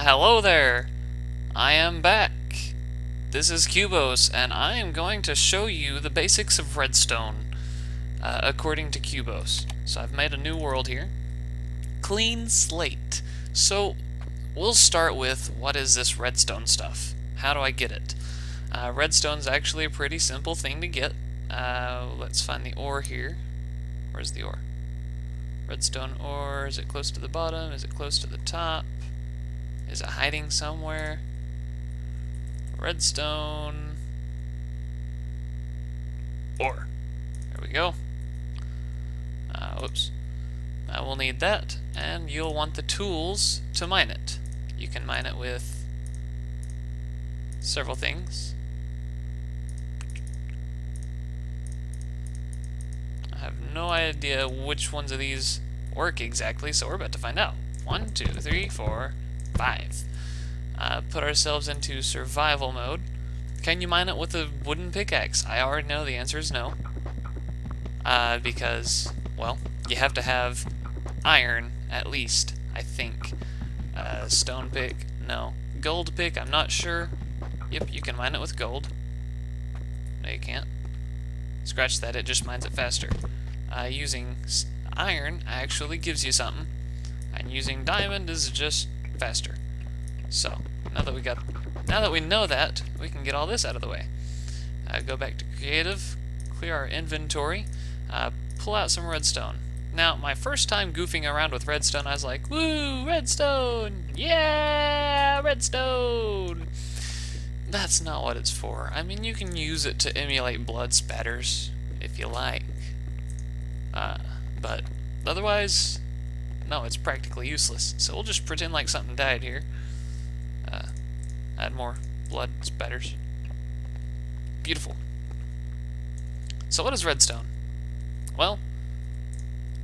Hello there! I am back. This is Kubos, and I am going to show you the basics of redstone, according to Kubos. So I've made a new world here. Clean slate. So we'll start with, what is this redstone stuff? How do I get it? Redstone's actually a pretty simple thing to get. Let's find the ore here. Where's the ore? Redstone ore. Is it close to the bottom? Is it close to the top? Is it hiding somewhere? Redstone ore. There we go. Oops. I will need that, and you'll want the tools to mine it. You can mine it with several things. I have no idea which ones of these work exactly, so we're about to find out. 1, 2, 3, 4, 5. Put ourselves into survival mode. Can you mine it with a wooden pickaxe? I already know the answer is no. Because, well, you have to have iron, at least, I think. Stone pick, no. Gold pick, I'm not sure. Yep, you can mine it with gold. No, you can't. Scratch that, it just mines it faster. Using iron actually gives you something, and using diamond is just faster. So, now that we know that, we can get all this out of the way. Go back to creative, clear our inventory, pull out some redstone. Now, my first time goofing around with redstone, I was like, woo, redstone! Yeah, redstone! That's not what it's for. I mean, you can use it to emulate blood spatters, if you like. But otherwise, no, it's practically useless. So we'll just pretend like something died here. Add more blood spatters. Beautiful. So what is redstone? Well,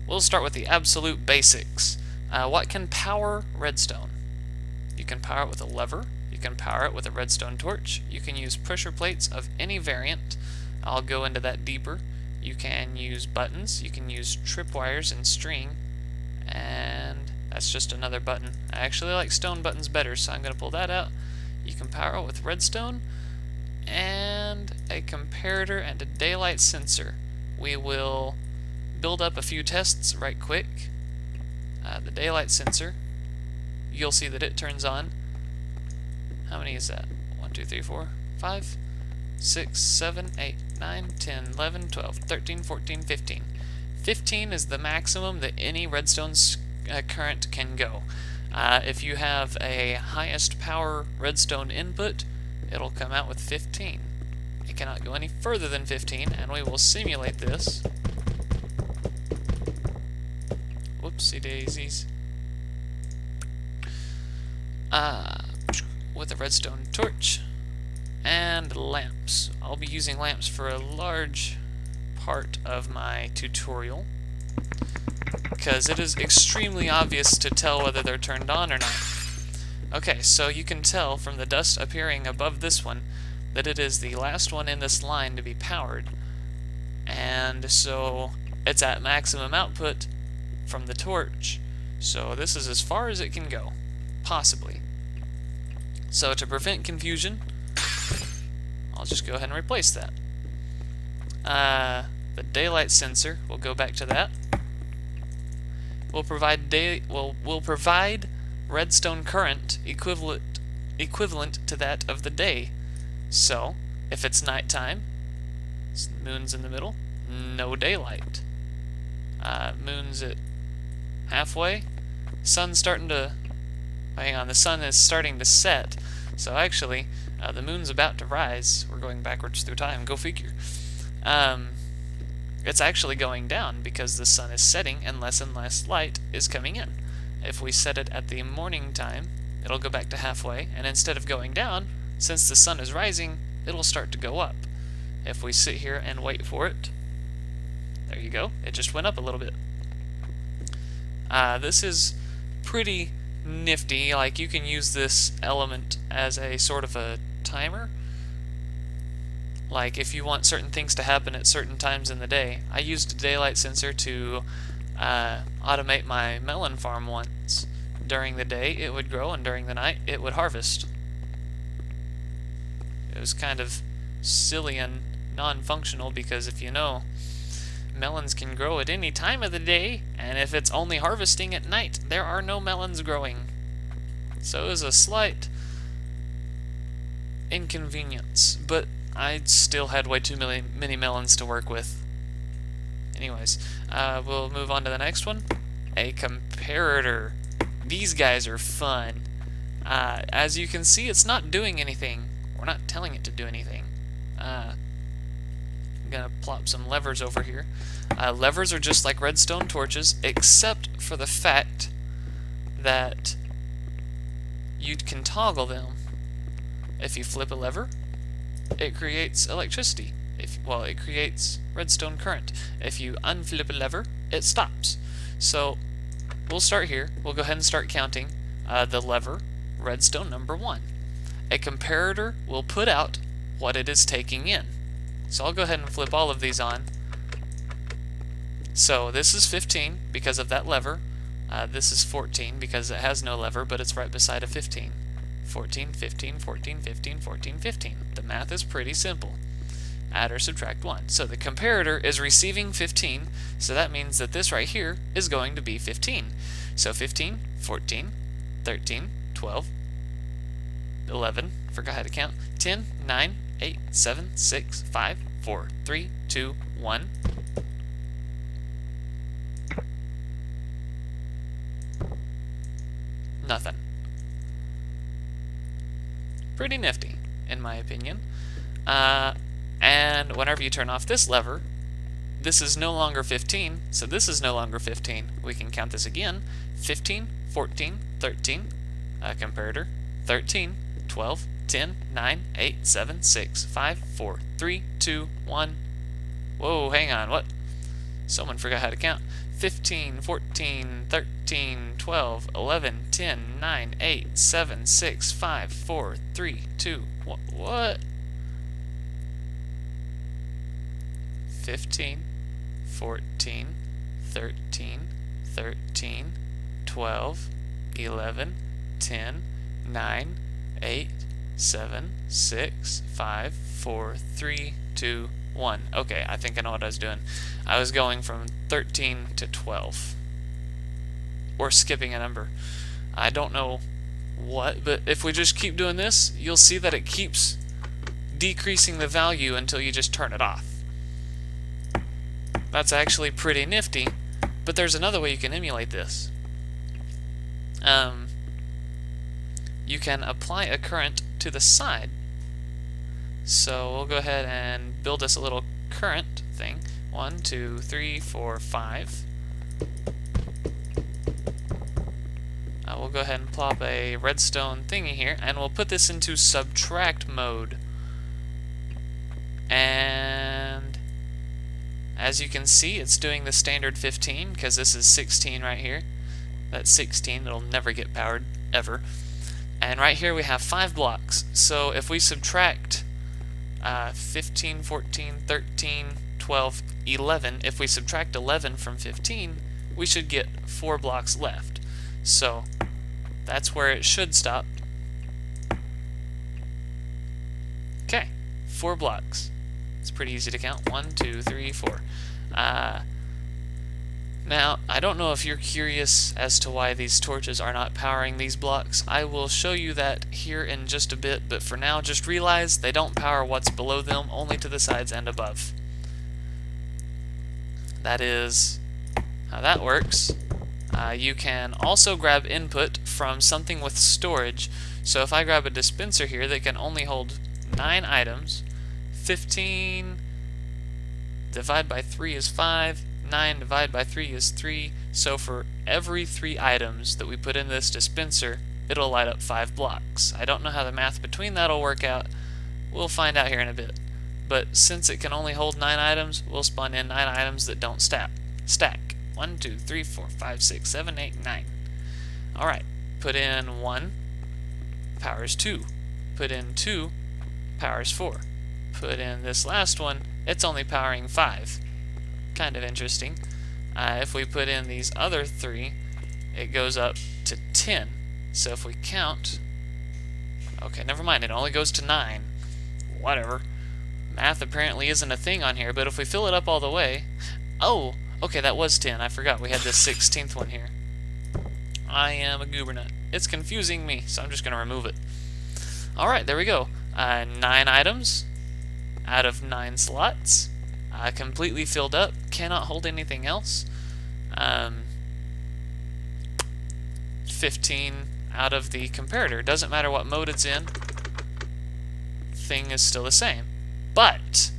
we'll start with the absolute basics. What can power redstone? You can power it with a lever. You can power it with a redstone torch. You can use pressure plates of any variant. I'll go into that deeper. You can use buttons. You can use tripwires and string. And that's just another button. I actually like stone buttons better, so I'm going to pull that out. You can power it with redstone and a comparator and a daylight sensor. We will build up a few tests right quick. The daylight sensor, you'll see that it turns on. How many is that? 1, 2, 3, 4, 5, 6, 7, 8, 9, 10, 11, 12, 13, 14, 15. 15 is the maximum that any redstone's current can go. If you have a highest power redstone input, it'll come out with 15. It cannot go any further than 15, and we will simulate this. Whoopsie daisies. With a redstone torch and lamps. I'll be using lamps for a large part of my tutorial, because it is extremely obvious to tell whether they're turned on or not. Okay, so you can tell from the dust appearing above this one that it is the last one in this line to be powered, and so it's at maximum output from the torch. So this is as far as it can go, possibly. So to prevent confusion, I'll just go ahead and replace that. The daylight sensor, we'll go back to that. Will provide redstone current equivalent to that of the day. So, if it's nighttime, moon's in the middle, no daylight. Moon's at halfway. Sun's starting to... hang on, the sun is starting to set. So actually, the moon's about to rise. We're going backwards through time, go figure. It's actually going down because the sun is setting and less light is coming in. If we set it at the morning time, it'll go back to halfway, and instead of going down, since the sun is rising, it'll start to go up. If we sit here and wait for it, there you go, it just went up a little bit. This is pretty nifty. Like, you can use this element as a sort of a timer. Like, if you want certain things to happen at certain times in the day. I used a daylight sensor to automate my melon farm once. during the day it would grow, and during the night it would harvest. It was kind of silly and non-functional, because if you know, melons can grow at any time of the day, and if it's only harvesting at night, there are no melons growing. So it was a slight inconvenience, but I still had way too many melons to work with. Anyways, we'll move on to the next one. A comparator. These guys are fun. As you can see, it's not doing anything. We're not telling it to do anything. I'm gonna plop some levers over here. Levers are just like redstone torches, except for the fact that you can toggle them. If you flip a lever, it creates electricity. Well, it creates redstone current. If you unflip a lever, it stops. So we'll start here. We'll go ahead and start counting the lever, redstone number 1. A comparator will put out what it is taking in. So I'll go ahead and flip all of these on. So this is 15 because of that lever. This is 14 because it has no lever, but it's right beside a 15. 14, 15, 14, 15, 14, 15. The math is pretty simple. Add or subtract 1. So the comparator is receiving 15, so that means that this right here is going to be 15. So 15, 14, 13, 12, 11, forgot how to count, 10, 9, 8, 7, 6, 5, 4, 3, 2, 1. Nothing. Pretty nifty, in my opinion. And whenever you turn off this lever, this is no longer 15, so this is no longer 15. We can count this again. 15, 14, 13, comparator, 13, 12, 10, 9, 8, 7, 6, 5, 4, 3, 2, 1. Whoa, hang on, what? Someone forgot how to count. 15, 14, 13, 12, 11, 10, 9, 8, 7, 6, 5, 4, 3, 2, what? 15, 14, 13, 13, 12, 11, 10, 9, 8, 7, 6, 5, 4, 3, 2, 1. Okay, I think I know what I was doing. I was going from 13 to 12. Or skipping a number. I don't know what, but if we just keep doing this, you'll see that it keeps decreasing the value until you just turn it off. That's actually pretty nifty, but there's another way you can emulate this. You can apply a current to the side. So we'll go ahead and build us a little current thing. 1, 2, 3, 4, 5. We'll go ahead and plop a redstone thingy here, and we'll put this into subtract mode. And as you can see, it's doing the standard 15, because this is 16 right here. That's 16, it'll never get powered, ever. And right here we have 5 blocks. So if we subtract 15, 14, 13, 12, 11, if we subtract 11 from 15, we should get 4 blocks left. So that's where it should stop. Okay, 4 blocks. It's pretty easy to count. 1, 2, 3, 4. Now, I don't know if you're curious as to why these torches are not powering these blocks. I will show you that here in just a bit, but for now, just realize they don't power what's below them, only to the sides and above. That is how that works. You can also grab input from something with storage. So if I grab a dispenser here that can only hold 9 items, 15 divided by 3 is 5, 9 divided by 3 is 3, so for every 3 items that we put in this dispenser, it'll light up 5 blocks. I don't know how the math between that will work out. We'll find out here in a bit. But since it can only hold 9 items, we'll spawn in 9 items that don't stack. 1, 2, 3, 4, 5, 6, 7, 8, 9. Alright, put in 1, powers 2. Put in 2, powers 4. Put in this last one, it's only powering 5. Kind of interesting. If we put in these other 3, it goes up to 10. So if we count... Okay, never mind, it only goes to 9. Whatever. Math apparently isn't a thing on here, but if we fill it up all the way... Oh! Okay, that was 10. I forgot we had this 16th one here. I am a goober nut. It's confusing me, so I'm just going to remove it. Alright, there we go. 9 items out of 9 slots. Completely filled up. Cannot hold anything else. 15 out of the comparator. Doesn't matter what mode it's in. Thing is still the same. But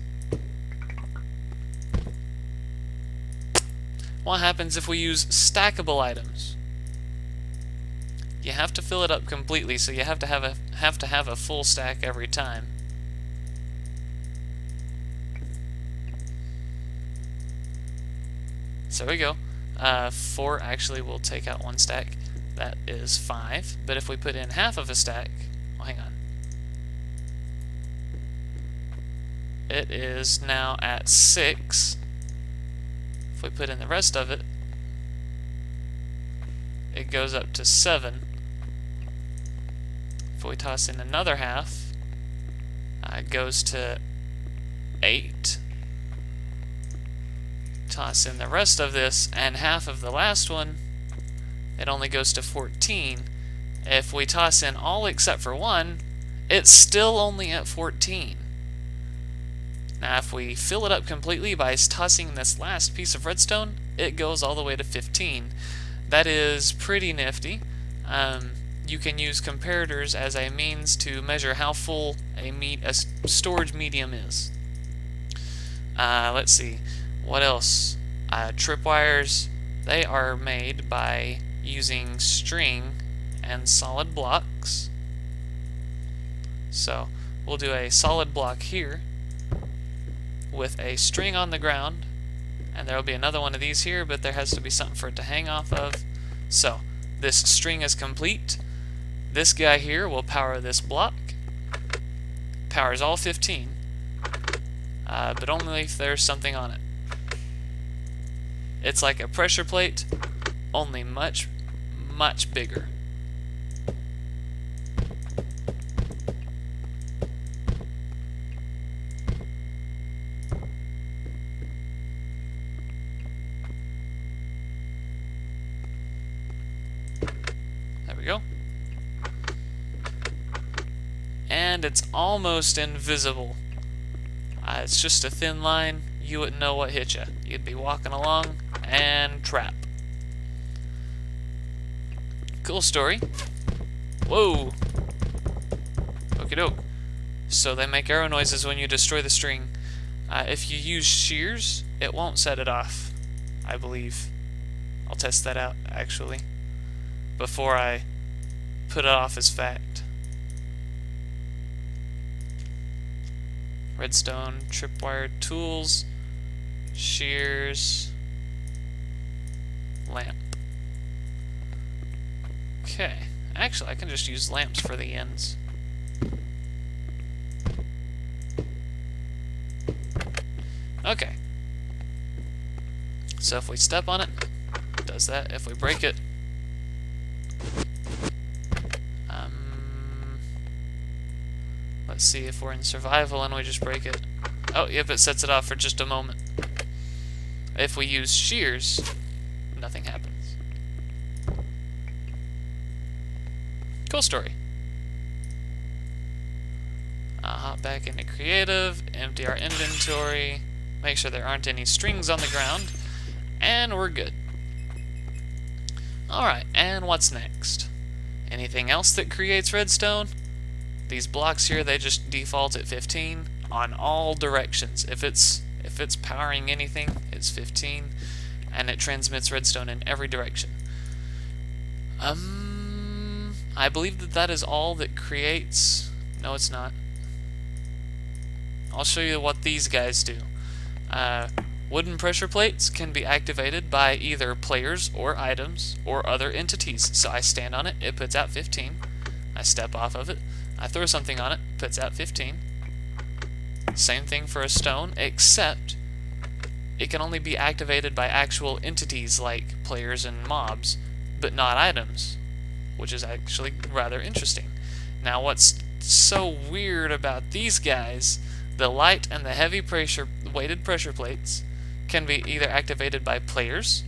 what happens if we use stackable items? You have to fill it up completely, so you have to have a full stack every time. So there we go. 4 actually will take out 1 stack. That is 5. But if we put in half of a stack, well, hang on. It is now at 6. If we put in the rest of it, it goes up to 7. If we toss in another half, it goes to 8. Toss in the rest of this and half of the last one, it only goes to 14. If we toss in all except for 1, it's still only at 14. Now if we fill it up completely by tossing this last piece of redstone, it goes all the way to 15. That is pretty nifty. You can use comparators as a means to measure how full a storage medium is. Let's see. What else? Tripwires, they are made by using string and solid blocks. So we'll do a solid block here with a string on the ground, and there will be another one of these here, but there has to be something for it to hang off of. So this string is complete. This guy here will power this block. Powers all 15, but only if there's something on it. It's like a pressure plate, only much, much bigger. There we go. And it's almost invisible. It's just a thin line. You wouldn't know what hit you. You'd be walking along and trap. Cool story. Whoa! Okie doke. So they make arrow noises when you destroy the string. If you use shears, it won't set it off, I believe. I'll test that out, actually, before I put it off as fact. Redstone, tripwire tools, shears, lamp. Okay, actually I can just use lamps for the ends. Okay, so if we step on it, it does that. If we break it, let's see if we're in survival and we just break it. Oh, yep, it sets it off for just a moment. If we use shears, nothing happens. Cool story. Hop back into creative, empty our inventory, make sure there aren't any strings on the ground, and we're good. Alright, and what's next? Anything else that creates redstone? These blocks here, they just default at 15 on all directions. If it's powering anything, it's 15, and it transmits redstone in every direction. I believe that is all that creates... No, it's not. I'll show you what these guys do. Wooden pressure plates can be activated by either players or items or other entities. So I stand on it, it puts out 15. I step off of it, I throw something on it, puts out 15. Same thing for a stone, except it can only be activated by actual entities like players and mobs, but not items. which is actually rather interesting. Now, what's so weird about these guys, the light and the heavy pressure weighted pressure plates can be either activated by players,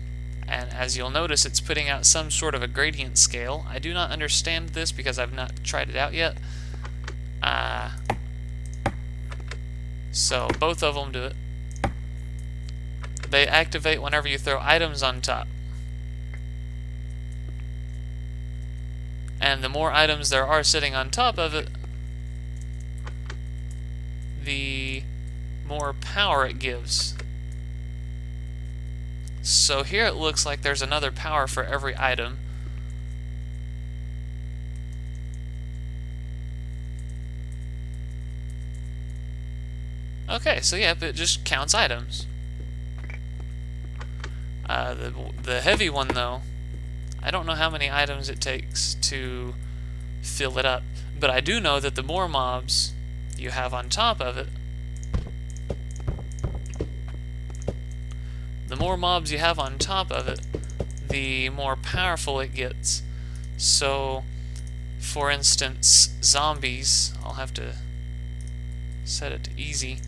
and as you'll notice, it's putting out some sort of a gradient scale. I do not understand this because I've not tried it out yet. So both of them do it. They activate whenever you throw items on top. And the more items there are sitting on top of it, the more power it gives. So here it looks like there's another power for every item. Okay, so yep, it just counts items. The heavy one, though, I don't know how many items it takes to fill it up, but I do know that the more mobs you have on top of it, the more powerful it gets. So, for instance, zombies, I'll have to set it to easy.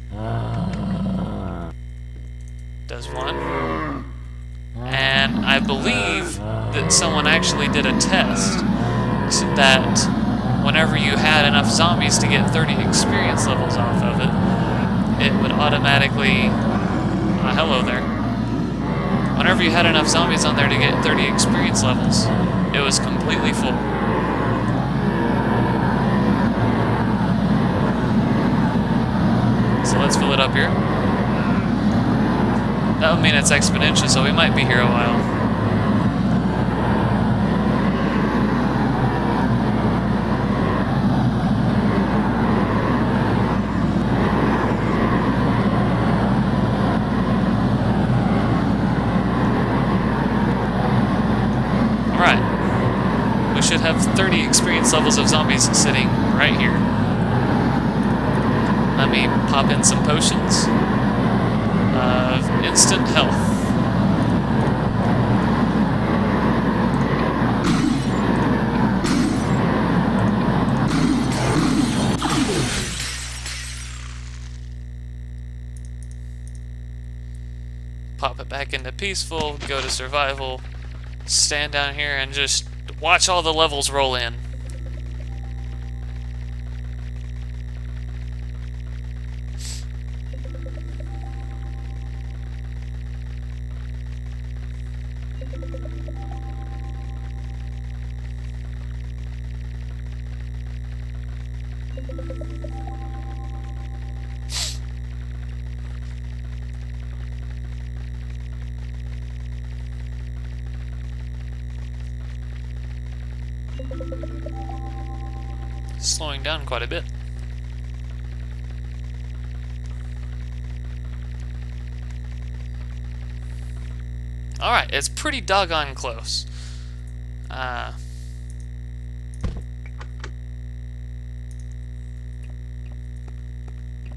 Does one. And I believe that someone actually did a test that whenever you had enough zombies to get 30 experience levels off of it, it would automatically... hello there. Whenever you had enough zombies on there to get 30 experience levels, it was completely full. So let's fill it up here. That would mean it's exponential, so we might be here a while. Alright. We should have 30 experience levels of zombies sitting right here. Let me pop in some potions of instant health. Pop it back into peaceful, go to survival, stand down here and just watch all the levels roll in. Slowing down quite a bit. Alright, it's pretty doggone close.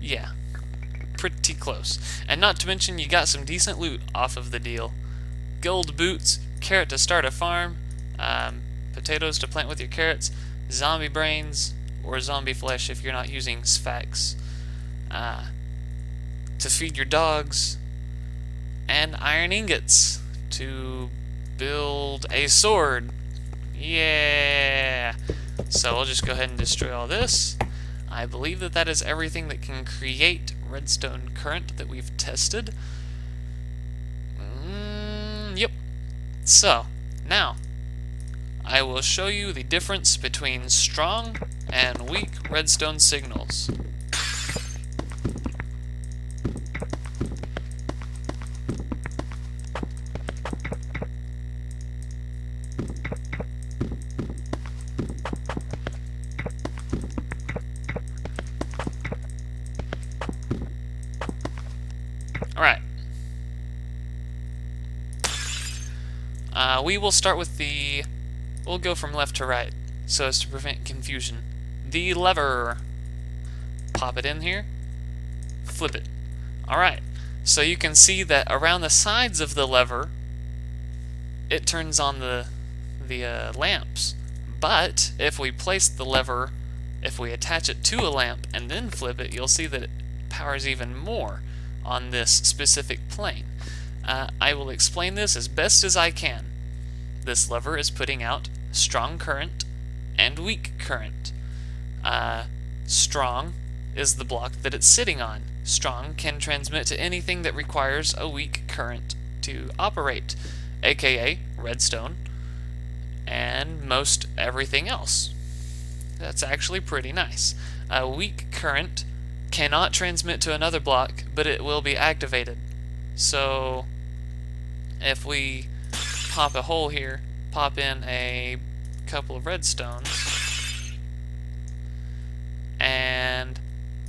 Yeah, pretty close. And not to mention, you got some decent loot off of the deal. Gold boots, carrot to start a farm, potatoes to plant with your carrots, zombie brains, or zombie flesh if you're not using Sphax, to feed your dogs, and iron ingots to build a sword. Yeah! So we'll just go ahead and destroy all this. I believe that that is everything that can create redstone current that we've tested. Yep. So, now, I will show you the difference between strong and weak redstone signals. Alright. We will start with the... We'll go from left to right, so as to prevent confusion. The lever. Pop it in here. Flip it. Alright. So you can see that around the sides of the lever, it turns on the lamps. But if we place the lever, if we attach it to a lamp and then flip it, you'll see that it powers even more on this specific plane. I will explain this as best as I can. This lever is putting out strong current and weak current. Strong is the block that it's sitting on. Strong can transmit to anything that requires a weak current to operate, aka redstone and most everything else. That's actually pretty nice. A weak current cannot transmit to another block, but it will be activated. So if we pop a hole here, pop in a couple of redstones, and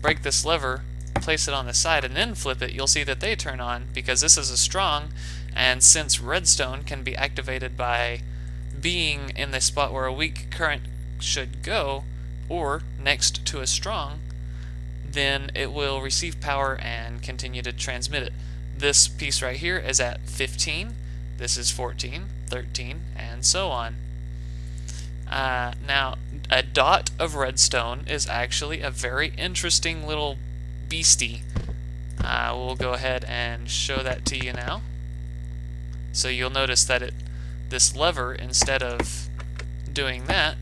break this lever, place it on the side, and then flip it, you'll see that they turn on because this is a strong, and since redstone can be activated by being in the spot where a weak current should go, or next to a strong, then it will receive power and continue to transmit it. This piece right here is at 15, this is 14, 13, and so on. Now, a dot of redstone is actually a very interesting little beastie. We'll go ahead and show that to you now. So you'll notice that this lever, instead of doing that,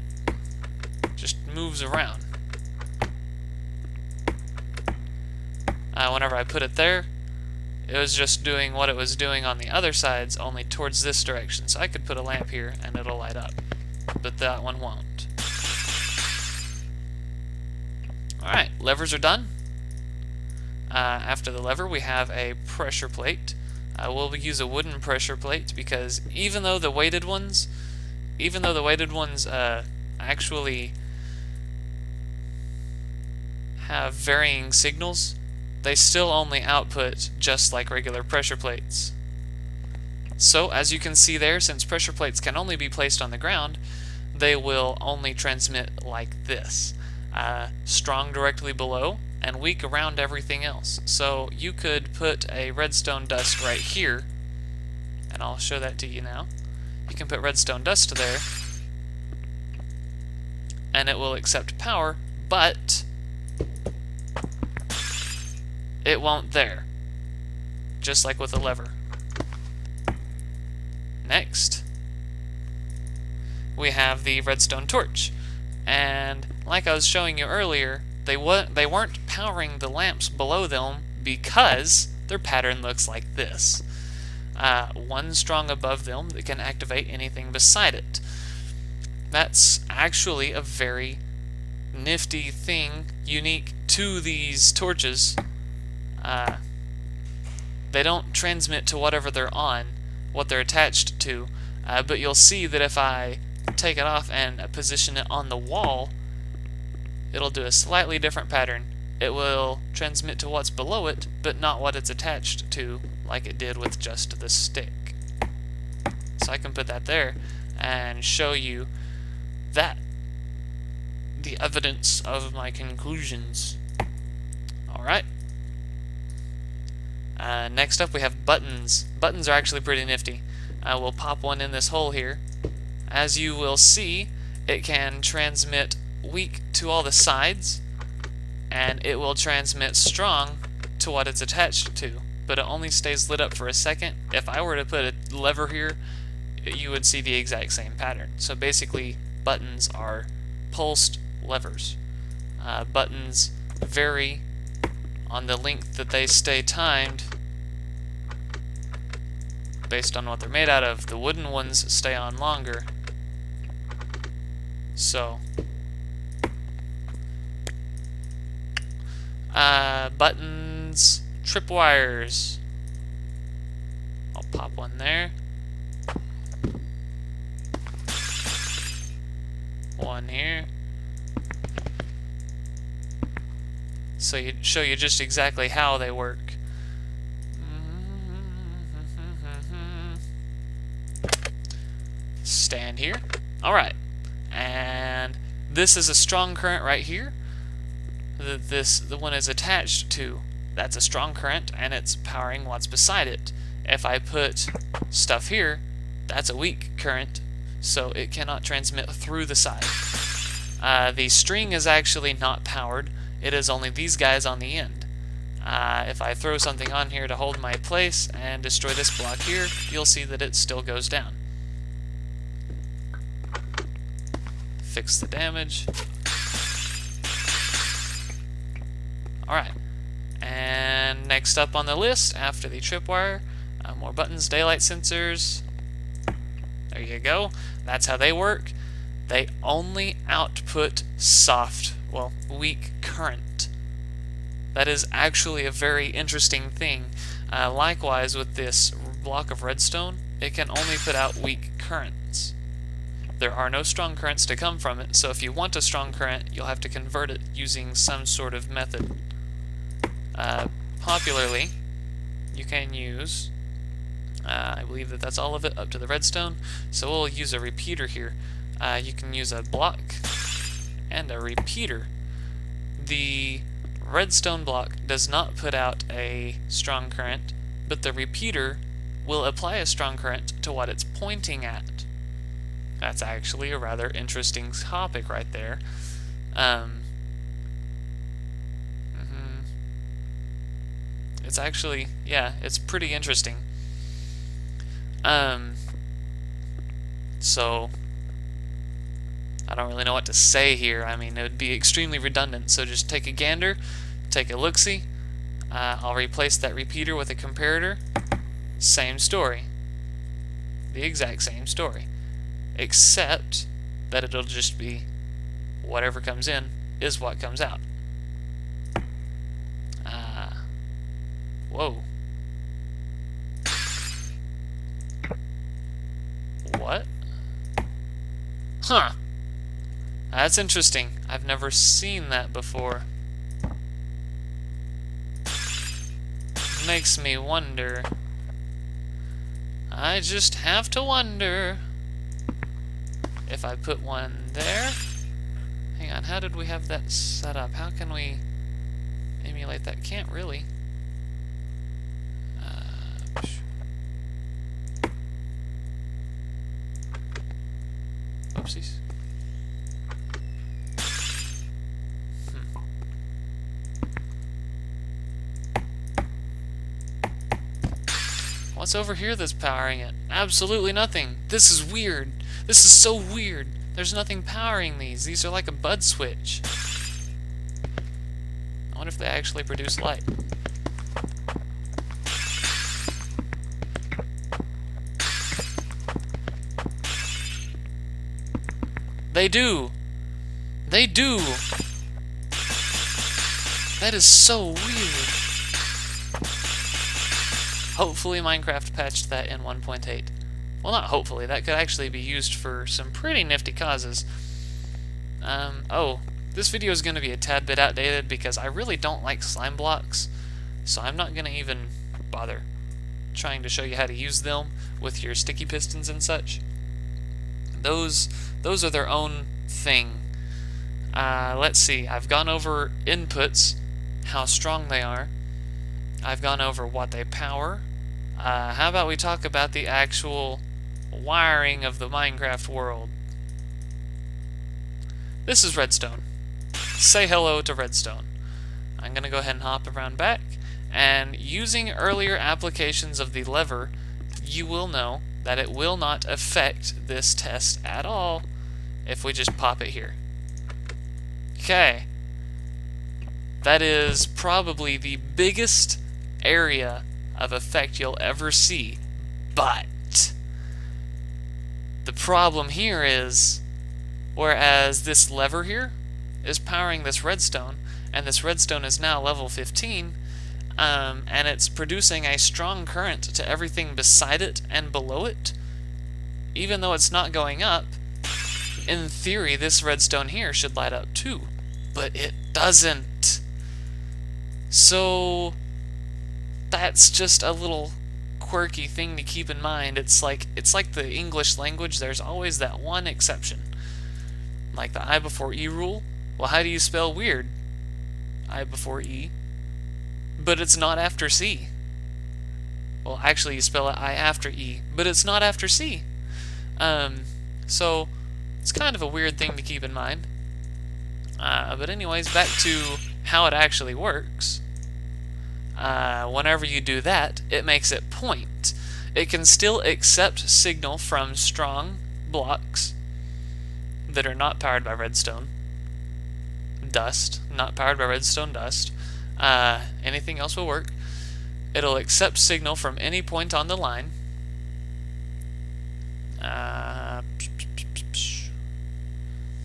just moves around. Whenever I put it there, it was just doing what it was doing on the other sides, only towards this direction. So I could put a lamp here and it'll light up, but that one won't. Alright, levers are done. After the lever, we have a pressure plate. We'll use a wooden pressure plate because even though the weighted ones actually have varying signals, they still only output just like regular pressure plates. So as you can see there, since pressure plates can only be placed on the ground, they will only transmit like this. Strong directly below and weak around everything else. So you could put a redstone dust right here, and I'll show that to you now. You can put redstone dust there, and it will accept power, but it won't there, just like with a lever. Next, we have the redstone torch, and like I was showing you earlier, they weren't powering the lamps below them because their pattern looks like this. One strong above them that can activate anything beside it. That's actually a very nifty thing, unique to these torches. They don't transmit to whatever they're on, what they're attached to, but you'll see that if I take it off and position it on the wall, it'll do a slightly different pattern. It will transmit to what's below it, but not what it's attached to, like it did with just the stick. So I can put that there and show you that, the evidence of my conclusions. Alright. Next up we have buttons. Buttons are actually pretty nifty. We'll pop one in this hole here. As you will see, it can transmit weak to all the sides, and it will transmit strong to what it's attached to, but it only stays lit up for a second. If I were to put a lever here, you would see the exact same pattern. So basically, buttons are pulsed levers. Buttons vary on the length that they stay timed based on what they're made out of. The wooden ones stay on longer. So buttons, tripwires. I'll pop one there. One here. So you show you just exactly how they work. Stand here. Alright. And this is a strong current right here. The one is attached to, that's a strong current, and it's powering what's beside it. If I put stuff here, that's a weak current, so it cannot transmit through the side. The string is actually not powered. It is only these guys on the end. If I throw something on here to hold my place and destroy this block here, you'll see that it still goes down. Fix the damage. Alright, and next up on the list, after the tripwire, more buttons, daylight sensors. There you go. That's how they work. They only output soft, well, weak current. That is actually a very interesting thing. Likewise, with this block of redstone, it can only put out weak currents. There are no strong currents to come from it, so if you want a strong current, you'll have to convert it using some sort of method. Popularly, you can use, I believe that that's all of it up to the redstone, so we'll use a repeater here. You can use a block and a repeater. The redstone block does not put out a strong current, but the repeater will apply a strong current to what it's pointing at. That's actually a rather interesting topic right there. It's actually, yeah, it's pretty interesting. So I don't really know what to say here. I mean, it would be extremely redundant, so just take a gander, take a look-see. I'll replace that repeater with a comparator. Same story. The exact same story. Except that it'll just be whatever comes in is what comes out. Whoa. What? Huh. That's interesting. I've never seen that before. Makes me wonder. I just have to wonder if I put one there. Hang on, how did we have that set up? How can we emulate that? Can't really. Oopsies. What's over here that's powering it? Absolutely nothing. This is weird. This is so weird. There's nothing powering these. These are like a bud switch. I wonder if they actually produce light. They do. They do. That is so weird. Hopefully Minecraft patched that in 1.8. Well, not hopefully. That could actually be used for some pretty nifty causes. Oh, this video is going to be a tad bit outdated because I really don't like slime blocks, so I'm not going to even bother trying to show you how to use them with your sticky pistons and such. Those are their own thing. Let's see. I've gone over inputs, how strong they are. I've gone over what they power. How about we talk about the actual wiring of the Minecraft world? This is redstone. Say hello to redstone. I'm going to go ahead and hop around back, and using earlier applications of the lever, you will know that it will not affect this test at all if we just pop it here. Okay. That is probably the biggest area of effect you'll ever see, but the problem here is, whereas this lever here is powering this redstone, and this redstone is now level 15, and it's producing a strong current to everything beside it and below it, even though it's not going up, in theory this redstone here should light up too, but it doesn't. So that's just a little quirky thing to keep in mind. It's like the English language, there's always that one exception. Like the I before E rule. Well, how do you spell weird? I before E. But it's not after C. Well, actually you spell it I after E, but it's not after C. So it's kind of a weird thing to keep in mind. But anyways, back to how it actually works. Whenever you do that, it makes it point. It can still accept signal from strong blocks that are not powered by redstone dust, not powered by redstone dust. Anything else will work. It'll accept signal from any point on the line.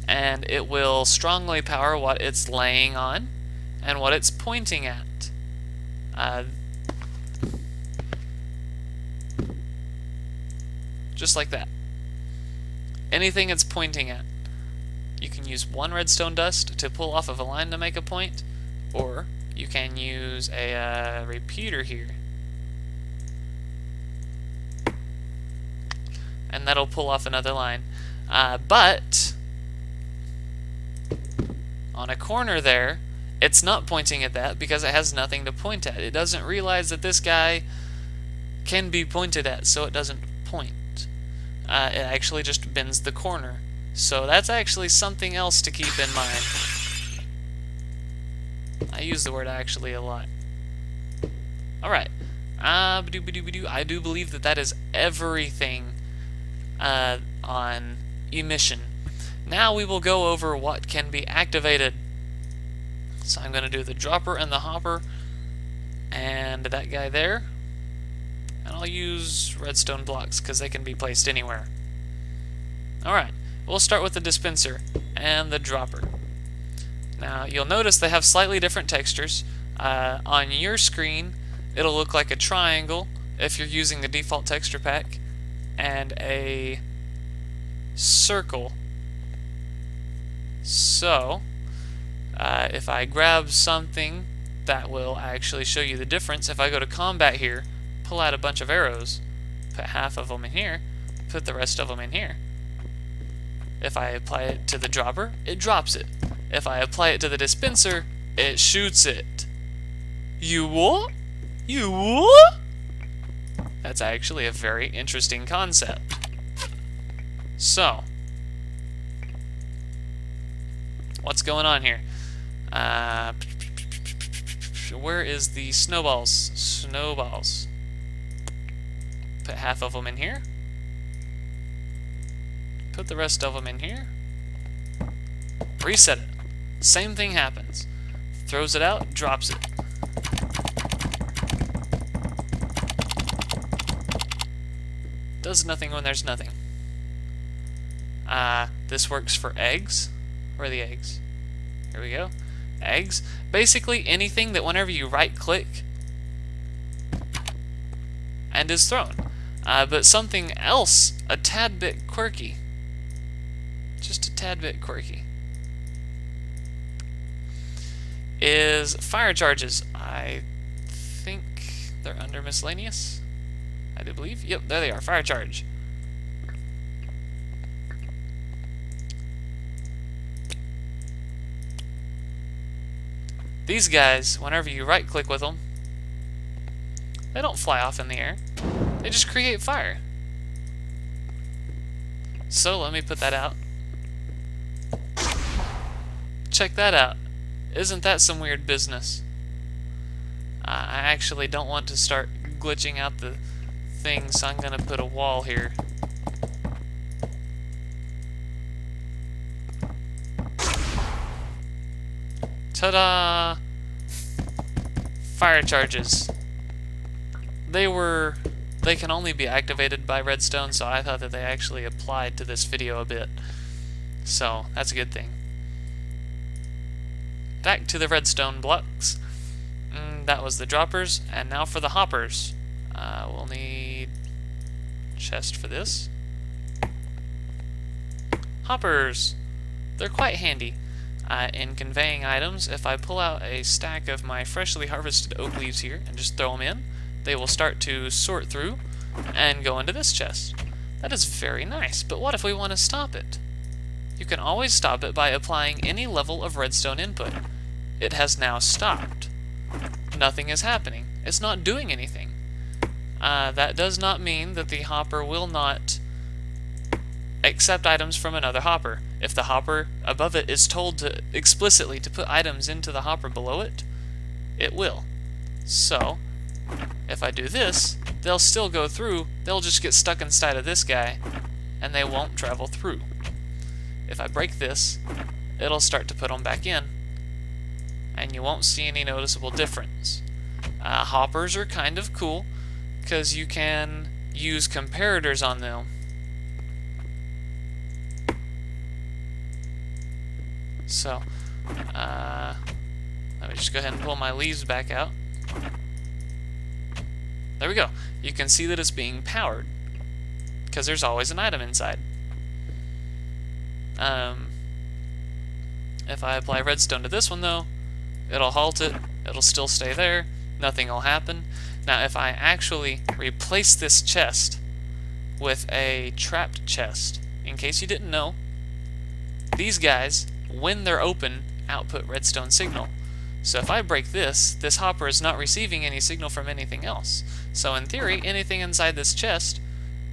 And it will strongly power what it's laying on and what it's pointing at. Just like that. Anything it's pointing at. You can use one redstone dust to pull off of a line to make a point, or you can use a repeater here. And that'll pull off another line. But on a corner there, it's not pointing at that because it has nothing to point at. It doesn't realize that this guy can be pointed at, so it doesn't point. It actually just bends the corner. So that's actually something else to keep in mind. I use the word actually a lot. Alright. I do believe that that is everything on emission. Now we will go over what can be activated. So I'm going to do the dropper and the hopper and that guy there. And I'll use redstone blocks because they can be placed anywhere. Alright, we'll start with the dispenser and the dropper. Now you'll notice they have slightly different textures. On your screen it'll look like a triangle if you're using the default texture pack, and a circle. So if I grab something, that will actually show you the difference. If I go to combat here, pull out a bunch of arrows, put half of them in here, put the rest of them in here. If I apply it to the dropper, it drops it. If I apply it to the dispenser, it shoots it. You what? You what? That's actually a very interesting concept. So, what's going on here? Where is the snowballs? Snowballs. Put half of them in here. Put the rest of them in here. Reset it. Same thing happens. Throws it out, drops it. Does nothing when there's nothing. This works for eggs. Where are the eggs? Here we go. Eggs. Basically anything that whenever you right click and is thrown. But something else a tad bit quirky. Just a tad bit quirky. Is fire charges. I think they're under miscellaneous. I do believe. Yep, there they are. Fire charge. These guys, whenever you right click with them, they don't fly off in the air. They just create fire. So let me put that out. Check that out. Isn't that some weird business? I actually don't want to start glitching out the thing, so I'm going to put a wall here. Ta-da! Fire charges. They can only be activated by redstone, so I thought that they actually applied to this video a bit. So, that's a good thing. Back to the redstone blocks. That was the droppers, and now for the hoppers. We'll need chest for this. Hoppers! They're quite handy. In conveying items, if I pull out a stack of my freshly harvested oak leaves here and just throw them in, they will start to sort through and go into this chest. That is very nice, but what if we want to stop it? You can always stop it by applying any level of redstone input. It has now stopped. Nothing is happening. It's not doing anything. That does not mean that the hopper will not accept items from another hopper. If the hopper above it is told to explicitly to put items into the hopper below it, it will. So, if I do this, they'll still go through, they'll just get stuck inside of this guy, and they won't travel through. If I break this, it'll start to put them back in, and you won't see any noticeable difference. Hoppers are kind of cool, because you can use comparators on them. So, let me just go ahead and pull my leaves back out. There we go. You can see that it's being powered, because there's always an item inside. If I apply redstone to this one, though, it'll halt it, it'll still stay there, nothing will happen. Now, if I actually replace this chest with a trapped chest, in case you didn't know, these guys, when they're open, output redstone signal. So if I break this, this hopper is not receiving any signal from anything else. So in theory, anything inside this chest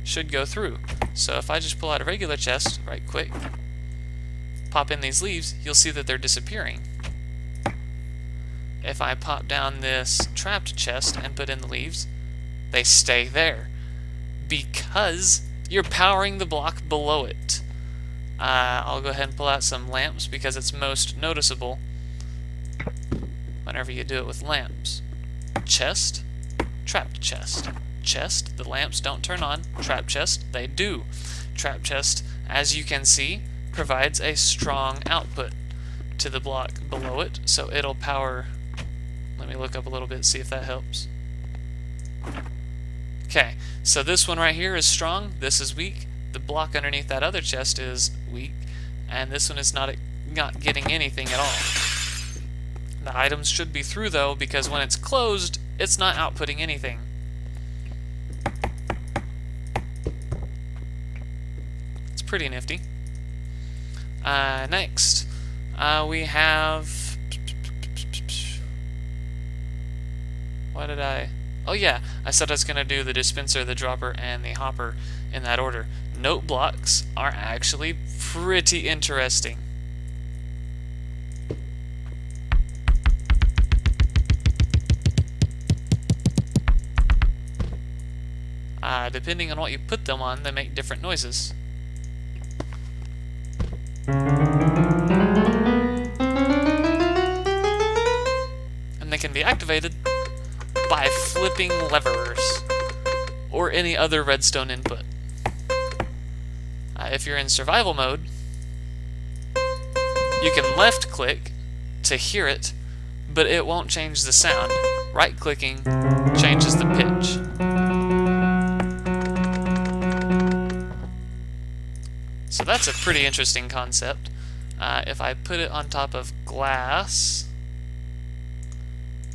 should go through. So if I just pull out a regular chest, right quick, pop in these leaves, you'll see that they're disappearing. If I pop down this trapped chest and put in the leaves, they stay there, because you're powering the block below it. I'll go ahead and pull out some lamps because it's most noticeable whenever you do it with lamps. Chest, trapped chest. Chest, the lamps don't turn on. Trap chest, they do. Trap chest, as you can see, provides a strong output to the block below it, so it'll power. Let me look up a little bit, see if that helps. Okay, so this one right here is strong, this is weak. The block underneath that other chest is weak, and this one is not getting anything at all. The items should be through, though, because when it's closed, it's not outputting anything. It's pretty nifty. Next, we have... What did I... Oh yeah, I said I was going to do the dispenser, the dropper, and the hopper in that order. Note blocks are actually pretty interesting. Depending on what you put them on, they make different noises. And they can be activated by flipping levers or any other redstone input. If you're in survival mode, you can left click to hear it, but it won't change the sound. Right clicking changes the pitch. So that's a pretty interesting concept. If I put it on top of glass,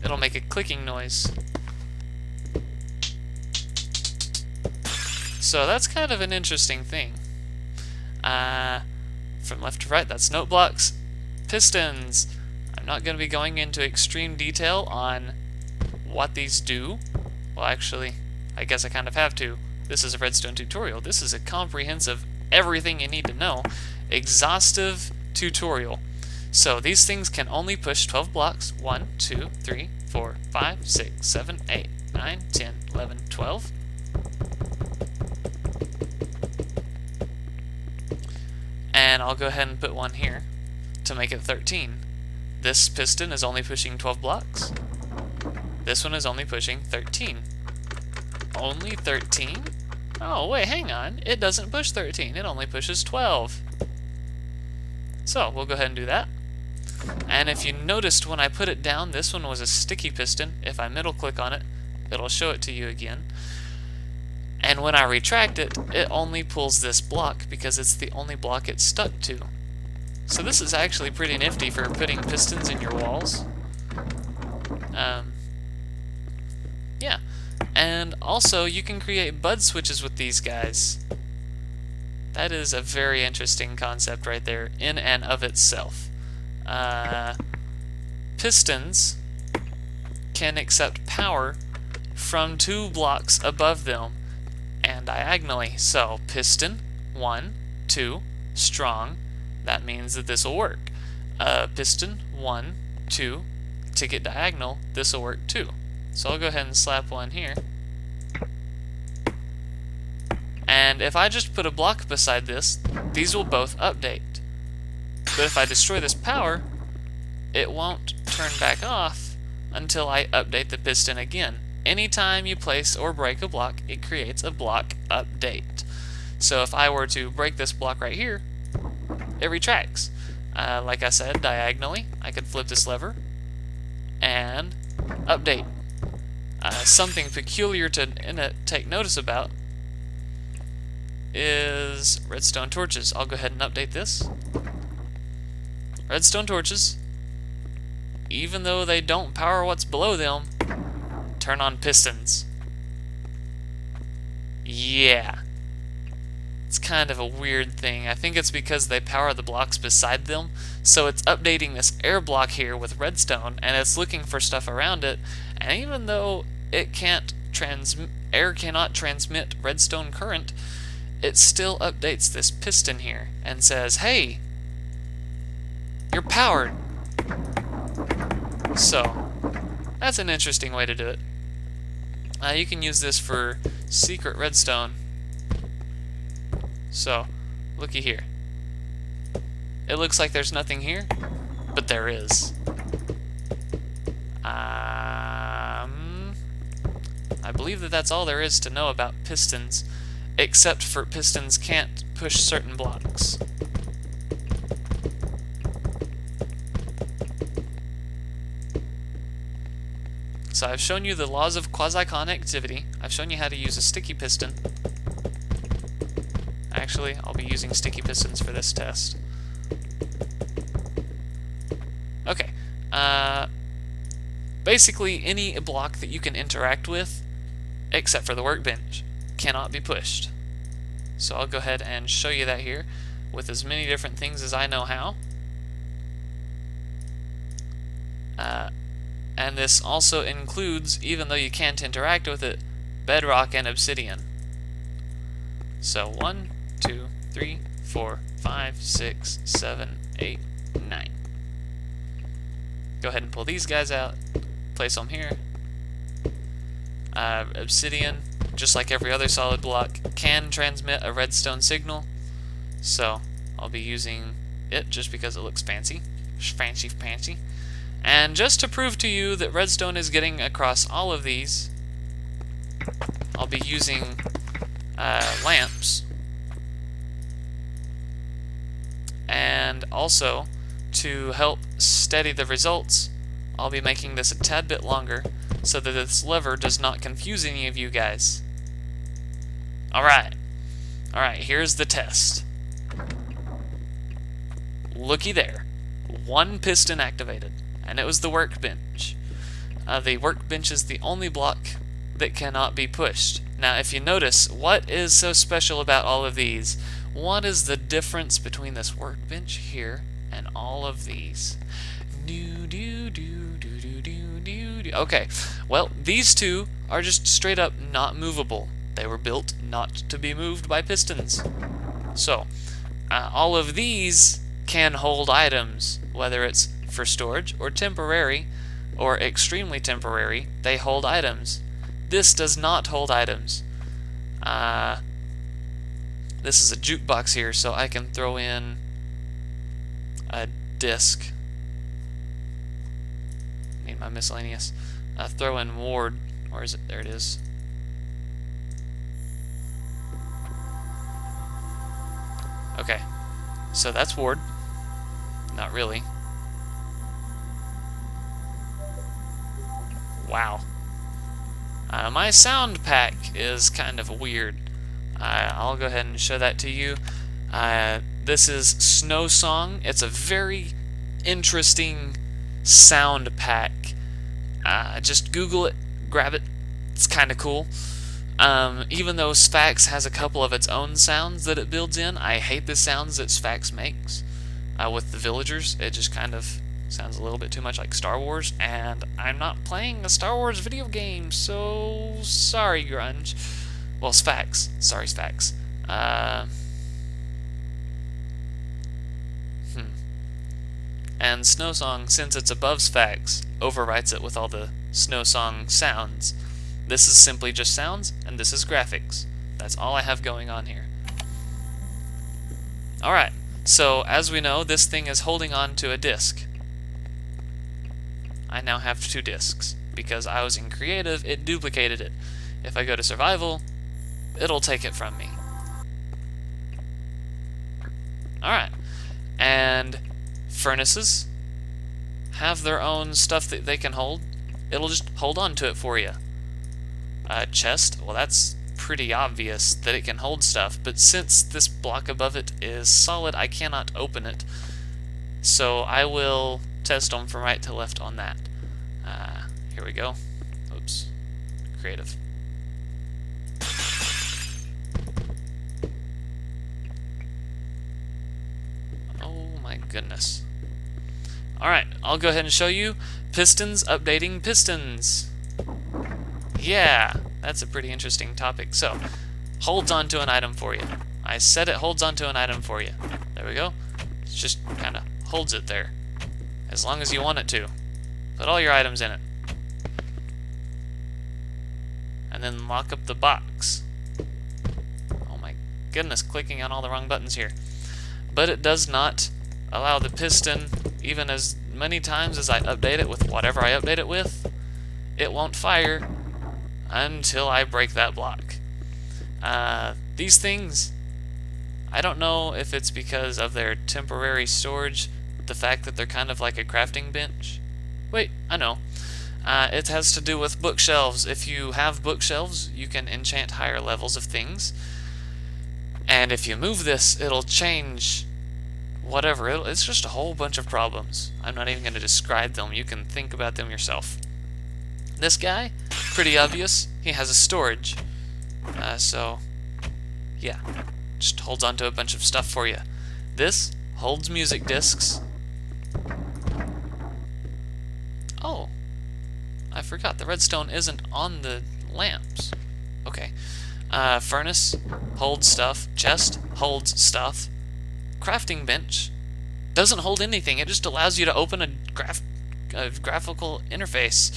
it'll make a clicking noise. So that's kind of an interesting thing. From left to right, that's note blocks. Pistons. I'm not going to be going into extreme detail on what these do. Well, actually, I guess I kind of have to. This is a redstone tutorial. This is a comprehensive, everything you need to know, exhaustive tutorial. So these things can only push 12 blocks. 1, 2, 3, 4, 5, 6, 7, 8, 9, 10, 11, 12. And I'll go ahead and put one here to make it 13. This piston is only pushing 12 blocks. This one is only pushing 13. Only 13? Oh, wait, hang on. It doesn't push 13. It only pushes 12. So, we'll go ahead and do that. And if you noticed when I put it down, this one was a sticky piston. If I middle click on it, it'll show it to you again. And when I retract it, it only pulls this block because it's the only block it's stuck to. So this is actually pretty nifty for putting pistons in your walls. Yeah. And also, you can create bud switches with these guys. That is a very interesting concept right there, in and of itself. Pistons can accept power from 2 blocks above them and diagonally. So, piston 1, 2, strong. That means that this will work. Piston, 1, 2, ticket diagonal, this will work too. So I'll go ahead and slap one here. And if I just put a block beside this, these will both update. But if I destroy this power, it won't turn back off until I update the piston again. Anytime you place or break a block, it creates a block update. So if I were to break this block right here, it retracts. Like I said, diagonally, I could flip this lever and update. Something peculiar to take notice about is redstone torches. I'll go ahead and update this. Redstone torches, even though they don't power what's below them, turn on pistons. Yeah. It's kind of a weird thing. I think it's because they power the blocks beside them, so it's updating this air block here with redstone, and it's looking for stuff around it, and even though it can't air cannot transmit redstone current, it still updates this piston here and says, hey, you're powered. So that's an interesting way to do it. You can use this for secret redstone. So looky here. It looks like there's nothing here, but there is. I believe that that's all there is to know about pistons, except for pistons can't push certain blocks. So I've shown you the laws of quasi-connectivity. I've shown you how to use a sticky piston. Actually, I'll be using sticky pistons for this test. Okay. Basically, any block that you can interact with, except for the workbench, cannot be pushed. So I'll go ahead and show you that here with as many different things as I know how. And this also includes, even though you can't interact with it, bedrock and obsidian. So 1, 2, 3, 4, 5, 6, 7, 8, 9. Go ahead and pull these guys out, place them here. Obsidian, just like every other solid block, can transmit a redstone signal, so I'll be using it just because it looks fancy. Fancy. And just to prove to you that redstone is getting across all of these, I'll be using lamps. And also, to help steady the results, I'll be making this a tad bit longer so that this lever does not confuse any of you guys. Alright, here's the test. Looky there. One piston activated, and it was the workbench. The workbench is the only block that cannot be pushed. Now, if you notice, what is so special about all of these? What is the difference between this workbench here and all of these? Okay, well, these two are just straight up not movable. They were built not to be moved by pistons. So, all of these can hold items, whether it's for storage or temporary or extremely temporary. They hold items. This does not hold items. This is a jukebox here, so I can throw in a disc. Need my miscellaneous. Throw in ward. Where is it? There it is. Okay, so that's ward. Not really. Wow. My sound pack is kind of weird. I'll go ahead and show that to you. This is Snow Song. It's a very interesting sound pack. Just Google it, grab it. It's kind of cool. Even though Sphax has a couple of its own sounds that it builds in, I hate the sounds that Sphax makes with the villagers. It just kind of sounds a little bit too much like Star Wars, and I'm not playing a Star Wars video game, so sorry, Grunge. Well, Sphax. Sorry, Sphax. And Snow Song, since it's above Sphax, overwrites it with all the Snow Song sounds. This is simply just sounds, and this is graphics. That's all I have going on here. Alright, so as we know, this thing is holding on to a disk. I now have 2 disks. Because I was in creative, it duplicated it. If I go to survival, it'll take it from me. Alright, and furnaces have their own stuff that they can hold. It'll just hold on to it for you. Chest, well, that's pretty obvious that it can hold stuff, but since this block above it is solid, I cannot open it. So I will test them from right to left on that. Here we go. Oops. Creative. Oh my goodness. Alright, I'll go ahead and show you pistons updating pistons. Yeah, that's a pretty interesting topic. So, holds onto an item for you. I said it holds onto an item for you. There we go. It just kind of holds it there. As long as you want it to. Put all your items in it. And then lock up the box. Oh my goodness, clicking on all the wrong buttons here. But it does not allow the piston, even as many times as I update it with whatever I update it with, it won't fire until I break that block. These things, I don't know if it's because of their temporary storage, the fact that they're kind of like a crafting bench. Wait, I know. It has to do with bookshelves. If you have bookshelves, you can enchant higher levels of things. And if you move this, it'll change whatever. It's just a whole bunch of problems. I'm not even going to describe them. You can think about them yourself. This guy, pretty obvious. He has a storage. So, yeah. Just holds onto a bunch of stuff for you. This holds music discs. Oh. I forgot, the redstone isn't on the lamps. Okay. Furnace holds stuff. Chest holds stuff. Crafting bench doesn't hold anything. It just allows you to open a graphical interface.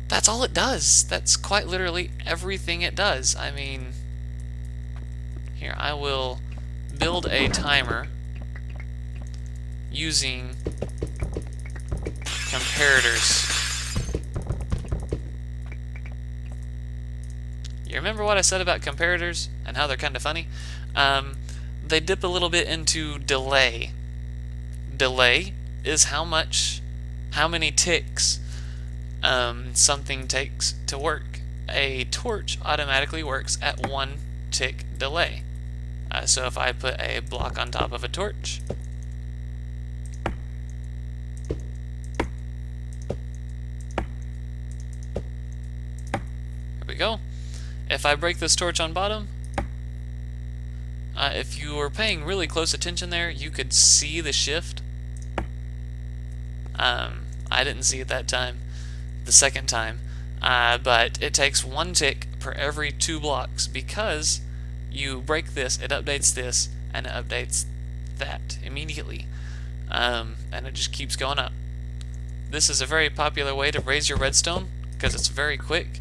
That's all it does. That's quite literally everything it does. I mean, here, I will build a timer using comparators. You remember what I said about comparators and how they're kind of funny? They dip a little bit into delay. Delay is how many ticks something takes to work. A torch automatically works at 1 tick delay. So if I put a block on top of a torch, here we go. If I break this torch on bottom, if you were paying really close attention there, you could see the shift. I didn't see it that time, the second time, but it takes 1 tick per every 2 blocks because you break this, it updates this, and it updates that immediately, and it just keeps going up. This is a very popular way to raise your redstone because it's very quick.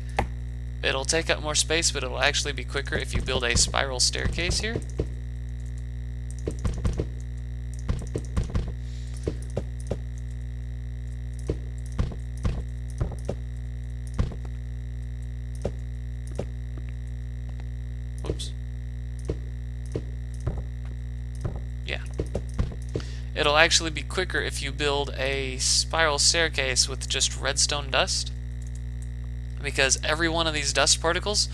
It'll take up more space, but it'll actually be quicker if you build a spiral staircase here. Oops. Yeah. It'll actually be quicker if you build a spiral staircase with just redstone dust, because every one of these dust particles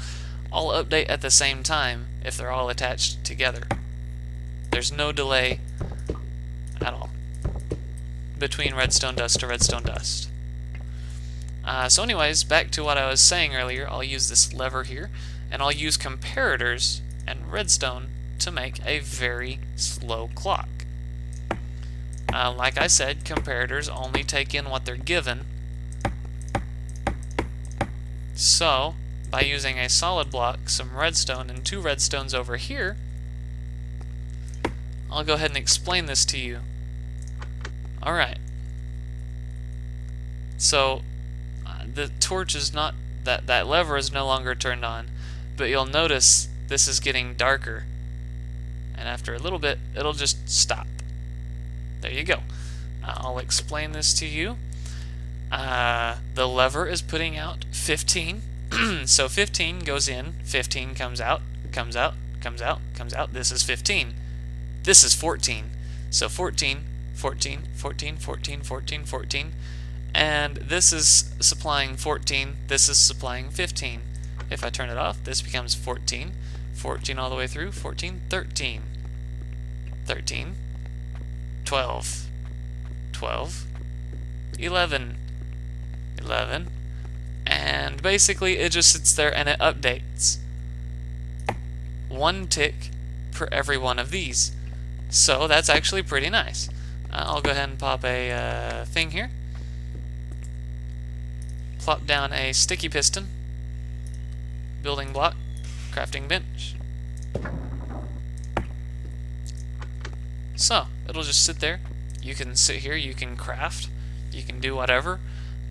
all update at the same time if they're all attached together. There's no delay at all between redstone dust to redstone dust. So anyways, back to what I was saying earlier, I'll use this lever here, and I'll use comparators and redstone to make a very slow clock. Like I said, comparators only take in what they're given. So, by using a solid block, some redstone, and 2 redstones over here, I'll go ahead and explain this to you. Alright. So, the torch is not... That lever is no longer turned on. But you'll notice this is getting darker. And after a little bit, it'll just stop. There you go. I'll explain this to you. The lever is putting out 15. So 15 goes in, 15 comes out, comes out, comes out, comes out. This is 15. This is 14. So 14, 14, 14, 14, 14, 14. And this is supplying 14. This is supplying 15. If I turn it off, this becomes 14. 14 all the way through. 14, 13. 13. 12. 12. 11. 11. And basically it just sits there and it updates. 1 tick per every one of these. So that's actually pretty nice. I'll go ahead and pop a thing here. Plop down a sticky piston. Building block. Crafting bench. So, it'll just sit there. You can sit here, you can craft, you can do whatever.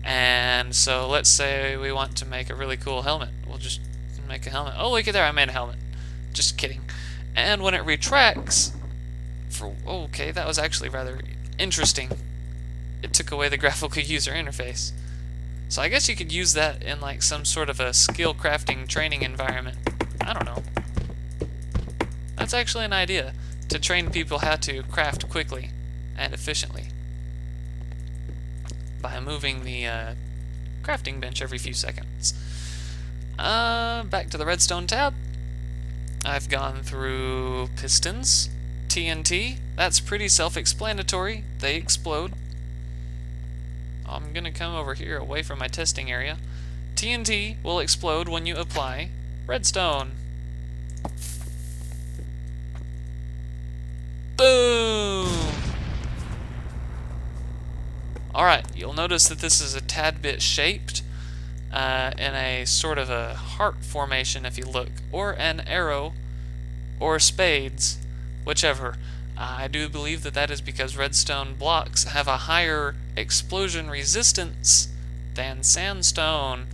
And so let's say we want to make a really cool helmet. We'll just make a helmet. Oh, look at there, I made a helmet. Just kidding. And when it retracts, okay, that was actually rather interesting. It took away the graphical user interface. So I guess you could use that in like some sort of a skill crafting training environment. I don't know. That's actually an idea, to train people how to craft quickly and efficiently by moving the crafting bench every few seconds. Back to the redstone tab. I've gone through pistons, TNT. That's pretty self-explanatory. They explode. I'm gonna come over here away from my testing area. TNT will explode when you apply redstone. Boom! Alright, you'll notice that this is a tad bit shaped in a sort of a heart formation if you look, or an arrow, or spades, whichever. I do believe that that is because redstone blocks have a higher explosion resistance than sandstone.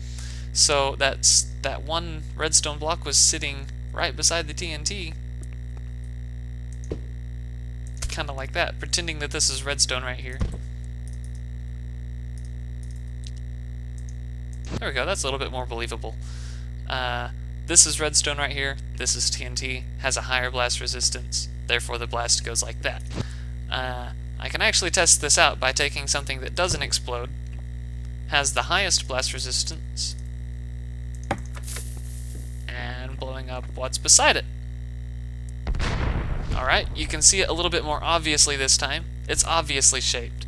So that one redstone block was sitting right beside the TNT. Kind of like that, pretending that this is redstone right here. There we go, that's a little bit more believable. This is redstone right here, this is TNT, has a higher blast resistance, therefore the blast goes like that. I can actually test this out by taking something that doesn't explode, has the highest blast resistance, and blowing up what's beside it. Alright, you can see it a little bit more obviously this time. It's obviously shaped.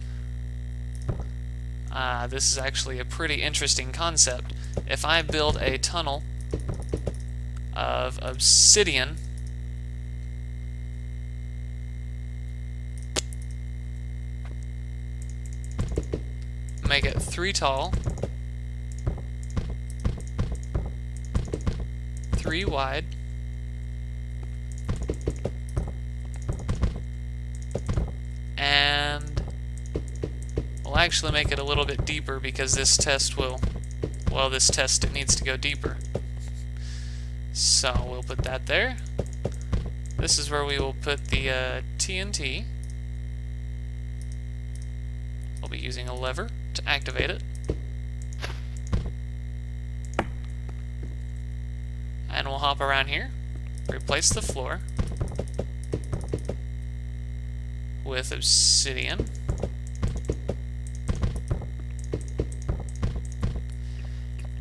This is actually a pretty interesting concept. If I build a tunnel of obsidian, make it 3 tall, 3 wide, and we'll actually make it a little bit deeper because this test will, well, this test, it needs to go deeper. So we'll put that there. This is where we will put the TNT. We'll be using a lever to activate it. And we'll hop around here, replace the floor with obsidian.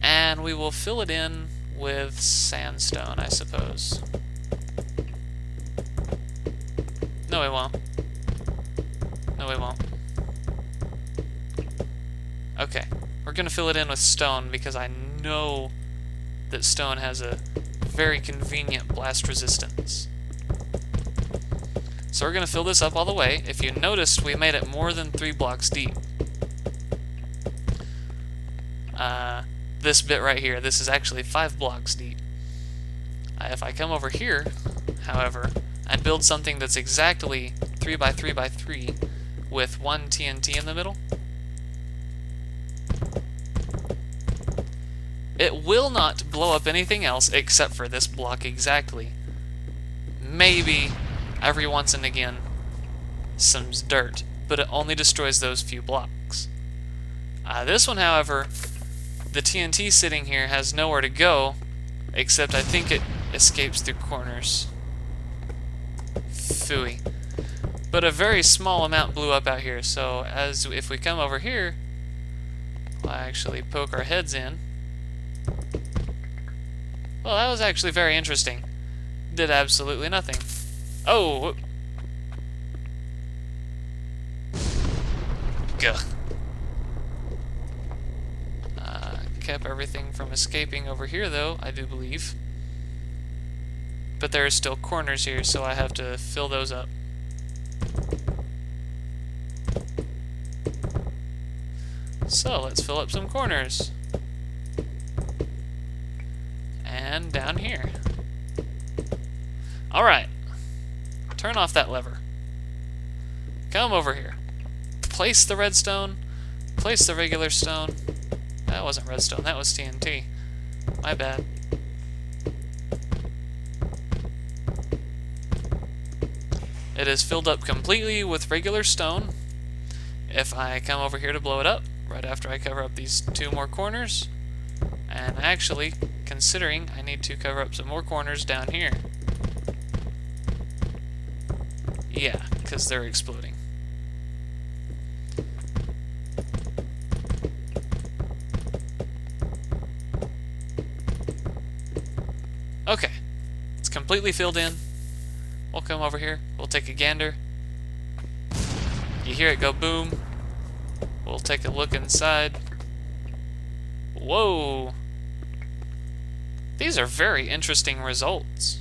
And we will fill it in with sandstone, I suppose. No, we won't. No, we won't. Okay, we're gonna fill it in with stone because I know that stone has a very convenient blast resistance. So we're gonna fill this up all the way. If you noticed, we made it more than 3 blocks deep. This bit right here, this is actually 5 blocks deep. If I come over here, however, and build something that's exactly 3 by 3 by 3, with one TNT in the middle. It will not blow up anything else except for this block exactly. Maybe every once and again some dirt, but it only destroys those few blocks. This one, however, the TNT sitting here has nowhere to go, except I think it escapes through corners. Phooey. But a very small amount blew up out here, so if we come over here, we'll actually poke our heads in. Well, that was actually very interesting. Did absolutely nothing. Oh! Gah. Kept everything from escaping over here, though, I do believe. But there are still corners here, so I have to fill those up. So, let's fill up some corners. And down here. Alright. Turn off that lever. Come over here. Place the redstone. Place the regular stone. That wasn't redstone, that was TNT. My bad. It is filled up completely with regular stone. If I come over here to blow it up, right after I cover up these two more corners, and actually, considering I need to cover up some more corners down here. Yeah, because they're exploding. Okay, it's completely filled in. We'll come over here, we'll take a gander. You hear it go boom. We'll take a look inside. Whoa! These are very interesting results.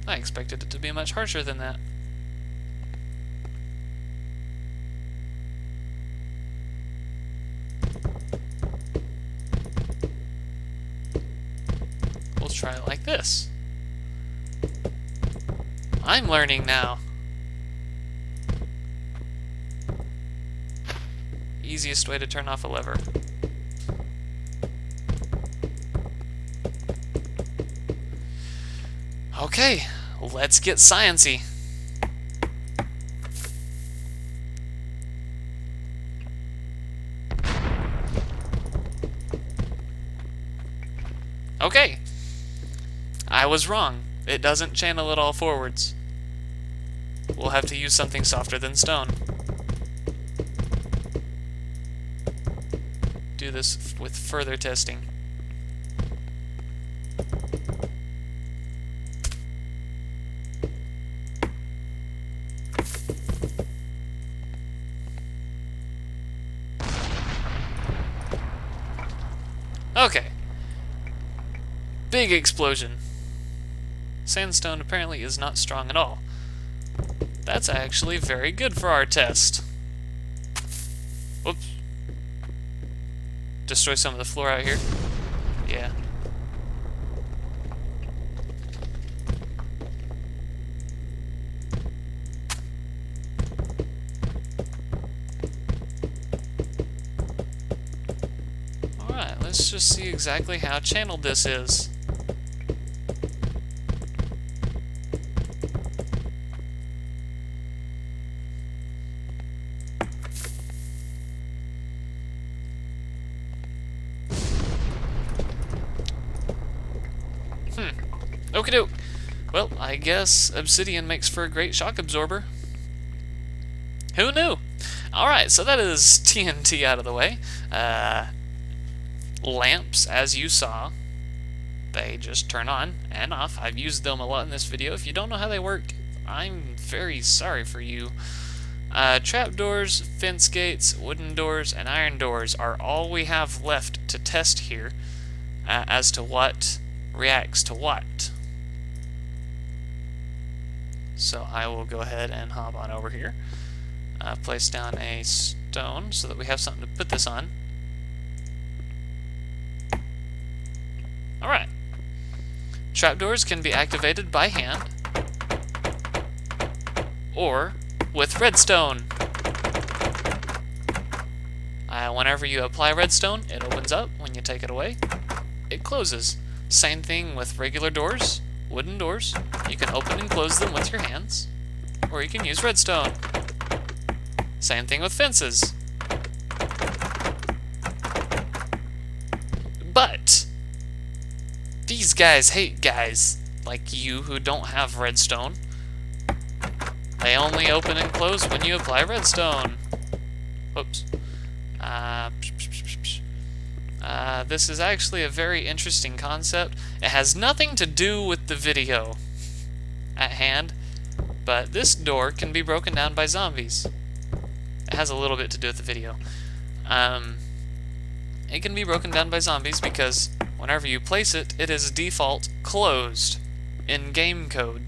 I expected it to be much harsher than that. We'll try it like this. I'm learning now. Easiest way to turn off a lever. Okay, let's get sciencey. Okay, I was wrong. It doesn't channel it all forwards. We'll have to use something softer than stone. Do this with further testing. Okay. Big explosion. Sandstone apparently is not strong at all. That's actually very good for our test. Whoops. Destroy some of the floor out here. Yeah. Alright, let's just see exactly how channeled this is. Okie doke. Well, I guess obsidian makes for a great shock absorber. Who knew? Alright, so that is TNT out of the way. Lamps, as you saw, they just turn on and off. I've used them a lot in this video. If you don't know how they work, I'm very sorry for you. Trapdoors, fence gates, wooden doors, and iron doors are all we have left to test here as to what reacts to what. So I will go ahead and hop on over here, place down a stone so that we have something to put this on. Alright. Trapdoors can be activated by hand, or with redstone. Whenever you apply redstone, it opens up. When you take it away, it closes. Same thing with regular doors, wooden doors. You can open and close them with your hands, or you can use redstone. Same thing with fences. But these guys hate guys like you who don't have redstone. They only open and close when you apply redstone. Whoops. This is actually a very interesting concept. It has nothing to do with the video at hand, but this door can be broken down by zombies. It has a little bit to do with the video. It can be broken down by zombies because whenever you place it, it is default closed in game code.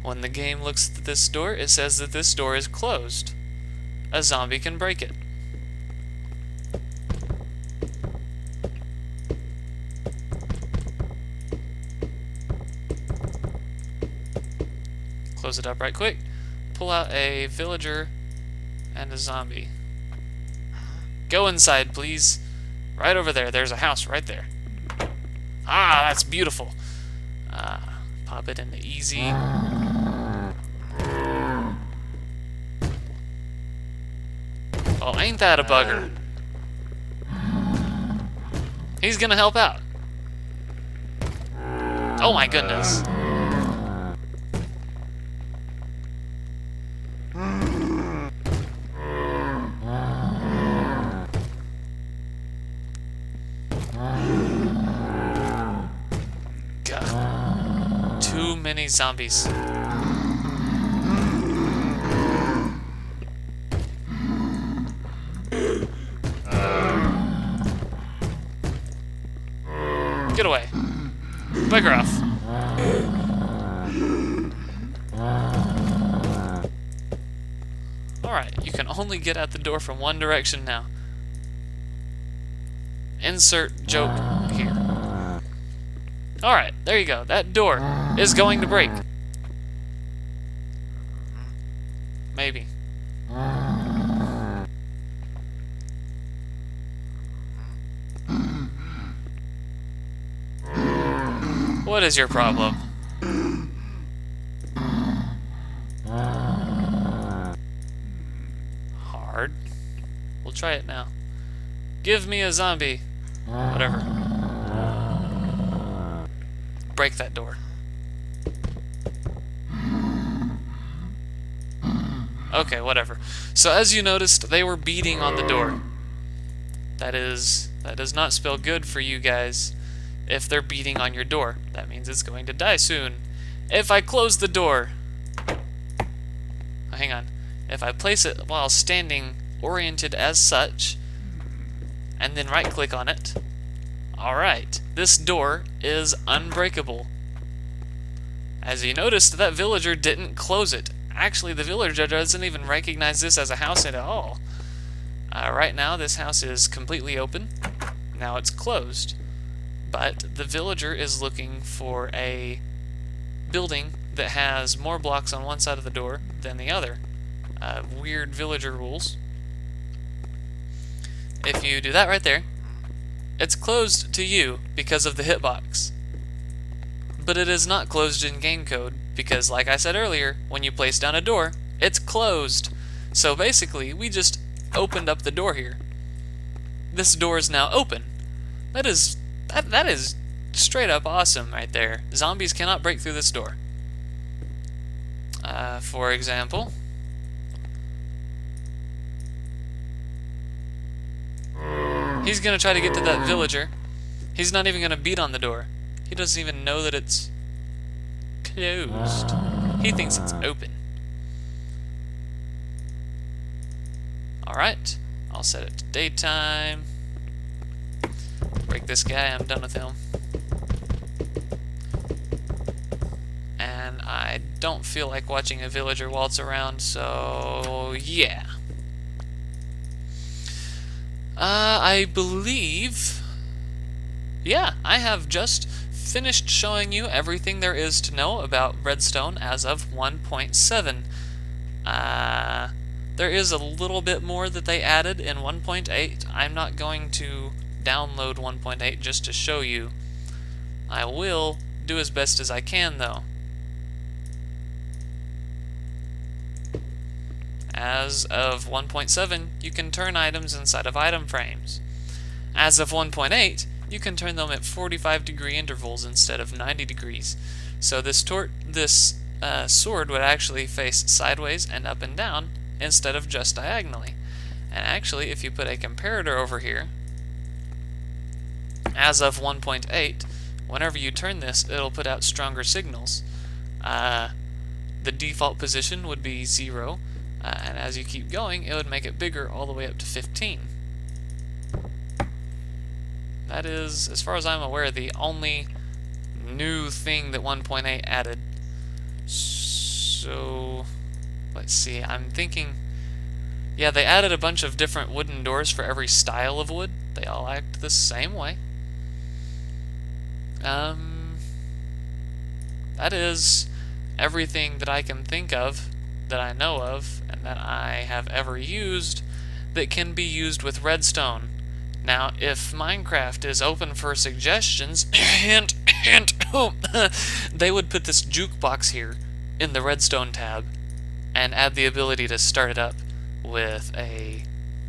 When the game looks at this door, it says that this door is closed. A zombie can break it. Close it up right quick. Pull out a villager and a zombie. Go inside, please. Right over there. There's a house right there. Ah, that's beautiful. Pop it into easy. Oh, ain't that a bugger? He's gonna help out. Oh my goodness. God. Too many zombies. Get away. Bugger off. Alright, you can only get at the door from one direction now. Insert joke here. Alright, there you go. That door is going to break. Maybe. What is your problem? Hard. We'll try it now. Give me a zombie. Whatever. Break that door. Okay, whatever. So as you noticed, they were beating on the door. That does not spell good for you guys. If they're beating on your door, that means it's going to die soon. If I close the door, hang on. If I place it while standing oriented as such, and then right click on it, alright, this door is unbreakable. As you noticed, that villager didn't close it. Actually, the villager doesn't even recognize this as a house at all. Right now, this house is completely open. Now it's closed. But the villager is looking for a building that has more blocks on one side of the door than the other. Weird villager rules. If you do that right there, it's closed to you because of the hitbox. But it is not closed in game code because, like I said earlier, when you place down a door, it's closed. So basically, we just opened up the door here. This door is now open. That is straight up awesome right there. Zombies cannot break through this door. For example, he's gonna try to get to that villager. He's not even gonna beat on the door. He doesn't even know that it's closed. He thinks it's open. Alright, I'll set it to daytime. Break this guy, I'm done with him. And I don't feel like watching a villager waltz around, so yeah. I believe... yeah, I have just finished showing you everything there is to know about redstone as of 1.7. There is a little bit more that they added in 1.8. I'm not going to download 1.8 just to show you. I will do as best as I can, though. As of 1.7, you can turn items inside of item frames. As of 1.8, you can turn them at 45-degree intervals instead of 90 degrees. So this sword would actually face sideways and up and down instead of just diagonally. And actually, if you put a comparator over here, as of 1.8, whenever you turn this, it'll put out stronger signals. The default position would be 0, and as you keep going, it would make it bigger all the way up to 15. That is, as far as I'm aware, the only new thing that 1.8 added. So, let's see, I'm thinking, yeah, they added a bunch of different wooden doors for every style of wood. They all act the same way. That is everything that I can think of, that I know of, and that I have ever used that can be used with redstone. Now, if Minecraft is open for suggestions, hint, they would put this jukebox here in the redstone tab and add the ability to start it up with a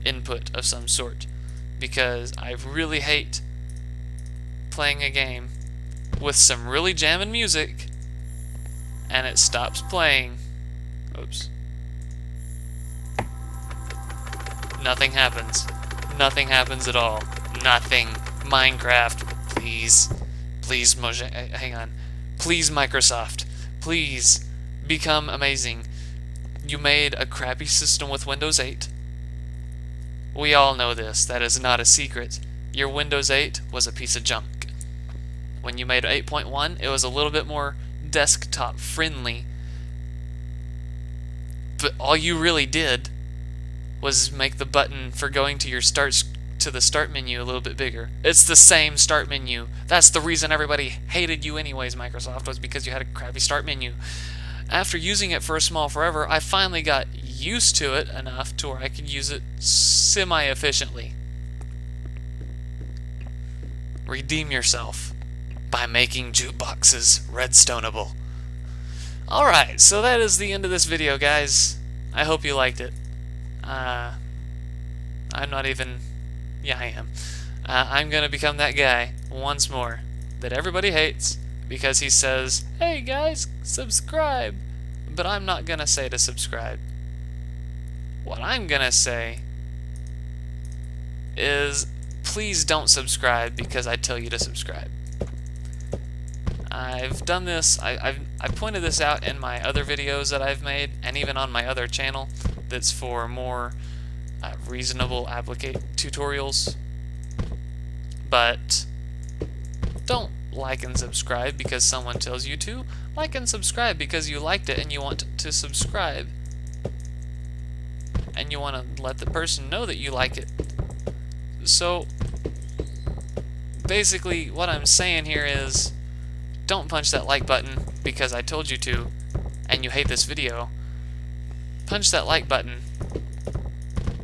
input of some sort, because I really hate playing a game with some really jamming music and it stops playing. Oops. Nothing happens. Nothing happens at all. Nothing. Minecraft, please. Please, Mojang, hang on. Please, Microsoft. Please, become amazing. You made a crappy system with Windows 8. We all know this. That is not a secret. Your Windows 8 was a piece of junk. When you made 8.1, it was a little bit more desktop friendly. But all you really did was make the button for going to your the start menu a little bit bigger. It's the same start menu. That's the reason everybody hated you anyways, Microsoft, was because you had a crappy start menu. After using it for a small forever, I finally got used to it enough to where I could use it semi-efficiently. Redeem yourself by making jukeboxes redstoneable. Alright, so that is the end of this video, guys. I hope you liked it. I'm not even... Yeah, I am. I'm gonna become that guy, once more, that everybody hates, because he says, "Hey guys, subscribe!" But I'm not gonna say to subscribe. What I'm gonna say is, please don't subscribe because I tell you to subscribe. I've done this, I've pointed this out in my other videos that I've made, and even on my other channel that's for more reasonable tutorials. But don't like and subscribe because someone tells you to. Like and subscribe because you liked it and you want to subscribe. And you want to let the person know that you like it. So, basically, what I'm saying here is, don't punch that like button because I told you to, and you hate this video. Punch that like button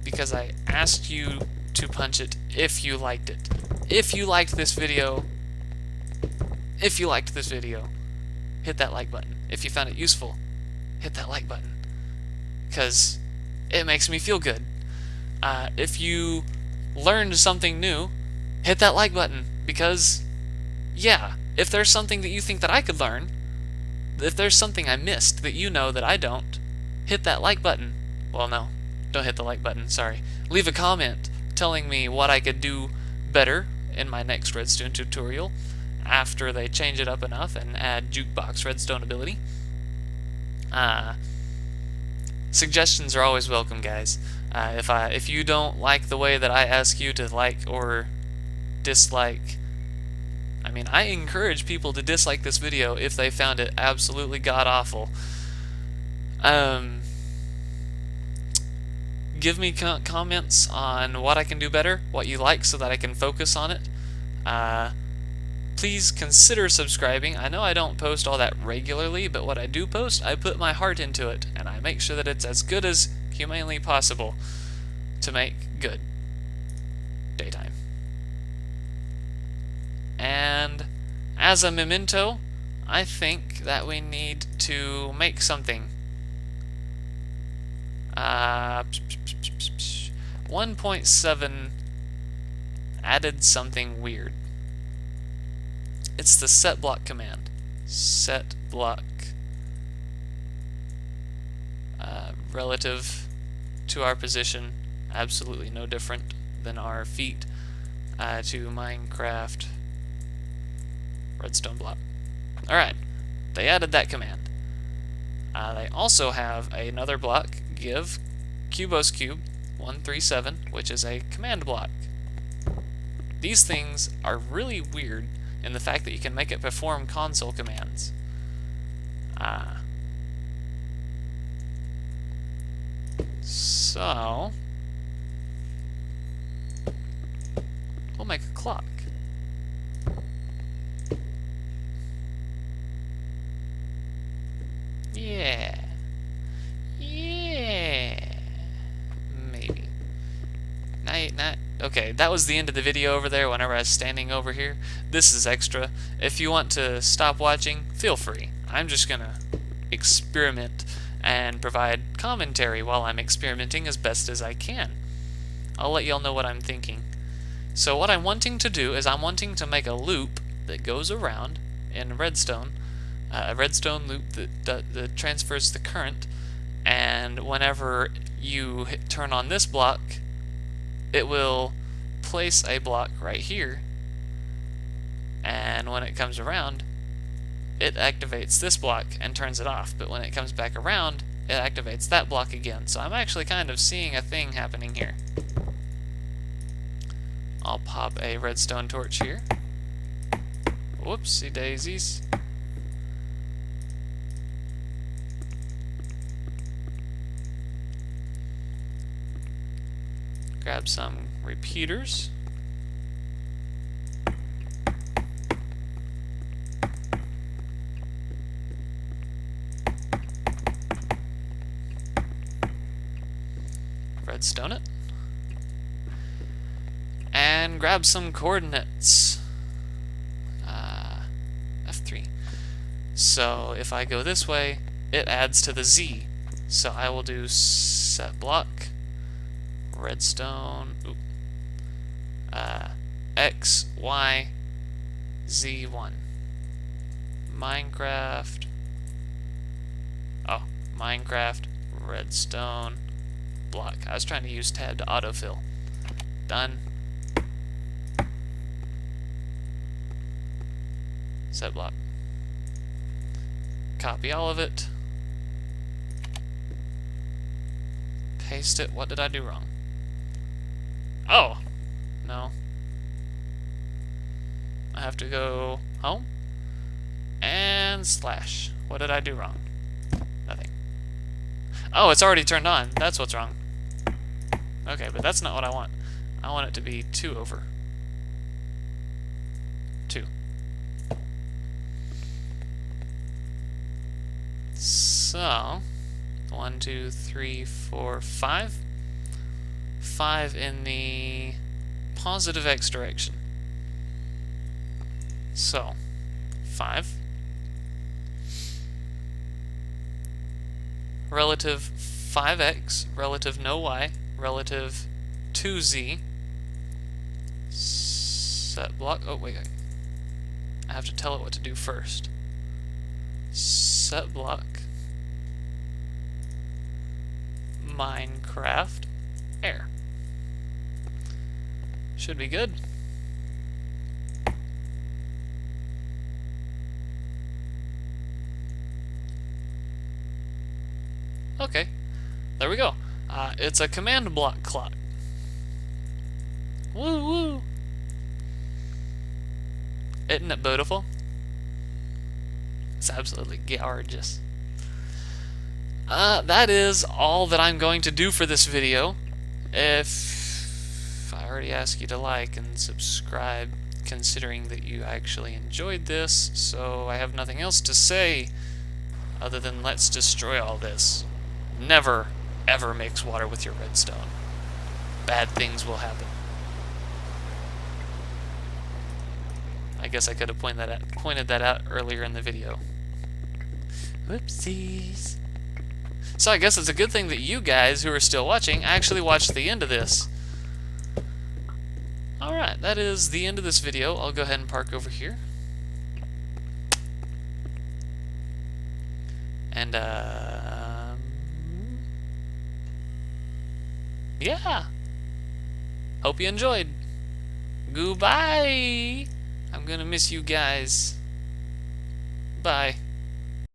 because I asked you to punch it if you liked it. If you liked this video, hit that like button. If you found it useful, hit that like button, because it makes me feel good. If you learned something new, hit that like button, because, yeah, if there's something that you think that I could learn, if there's something I missed that you know that I don't, hit that like button. Well, no, don't hit the like button, sorry. Leave a comment telling me what I could do better in my next redstone tutorial after they change it up enough and add jukebox redstone ability. Suggestions are always welcome, guys. If you don't like the way that I ask you to like or dislike, I mean, I encourage people to dislike this video if they found it absolutely god-awful. Give me comments on what I can do better, what you like, so that I can focus on it. please consider subscribing. I know I don't post all that regularly, but what I do post, I put my heart into it, and I make sure that it's as good as humanly possible to make good daytime. And as a memento, I think that we need to make something. 1.7 added something weird. It's the set block command. Set block relative to our position, absolutely no different than our feet to Minecraft redstone block. Alright, they added that command. They also have another block, give KubosKube 137, which is a command block. These things are really weird in the fact that you can make it perform console commands. So we'll make a clock. Yeah. Maybe. Not. Okay, that was the end of the video over there whenever I was standing over here. This is extra. If you want to stop watching, feel free. I'm just gonna experiment and provide commentary while I'm experimenting as best as I can. I'll let y'all know what I'm thinking. So what I'm wanting to do is I'm wanting to make a loop that goes around in redstone, a redstone loop that transfers the current, and whenever you turn on this block, it will place a block right here, and when it comes around, it activates this block and turns it off, but when it comes back around, it activates that block again. So I'm actually kind of seeing a thing happening here. I'll pop a redstone torch here. Whoopsie daisies. Grab some repeaters. Redstone it. And grab some coordinates. F3. So if I go this way, it adds to the Z. So I will do set block redstone X, Y, Z1. Minecraft redstone block. I was trying to use tab to autofill. Done. Set block. Copy all of it. Paste it. What did I do wrong? Oh! No. I have to go home and slash. What did I do wrong? Nothing. Oh, it's already turned on. That's what's wrong. Okay, but that's not what I want. I want it to be 2 over 2. So, 1, 2, 3, 4, 5. 5 in the positive X direction. So, 5. Relative 5x, relative no y, relative 2z. Set block. Oh, wait. I have to tell it what to do first. Set block. Minecraft air. Should be good. Okay, there we go. It's a command block clock. Woo woo! Isn't it beautiful? It's absolutely gorgeous. That is all that I'm going to do for this video. If I already asked you to like and subscribe, considering that you actually enjoyed this, so I have nothing else to say other than let's destroy all this. Never, ever mix water with your redstone. Bad things will happen. I guess I could have pointed that out earlier in the video. Whoopsies. So I guess it's a good thing that you guys who are still watching actually watched the end of this. Alright, that is the end of this video. I'll go ahead and park over here. And, yeah. Hope you enjoyed. Goodbye. I'm gonna miss you guys. Bye.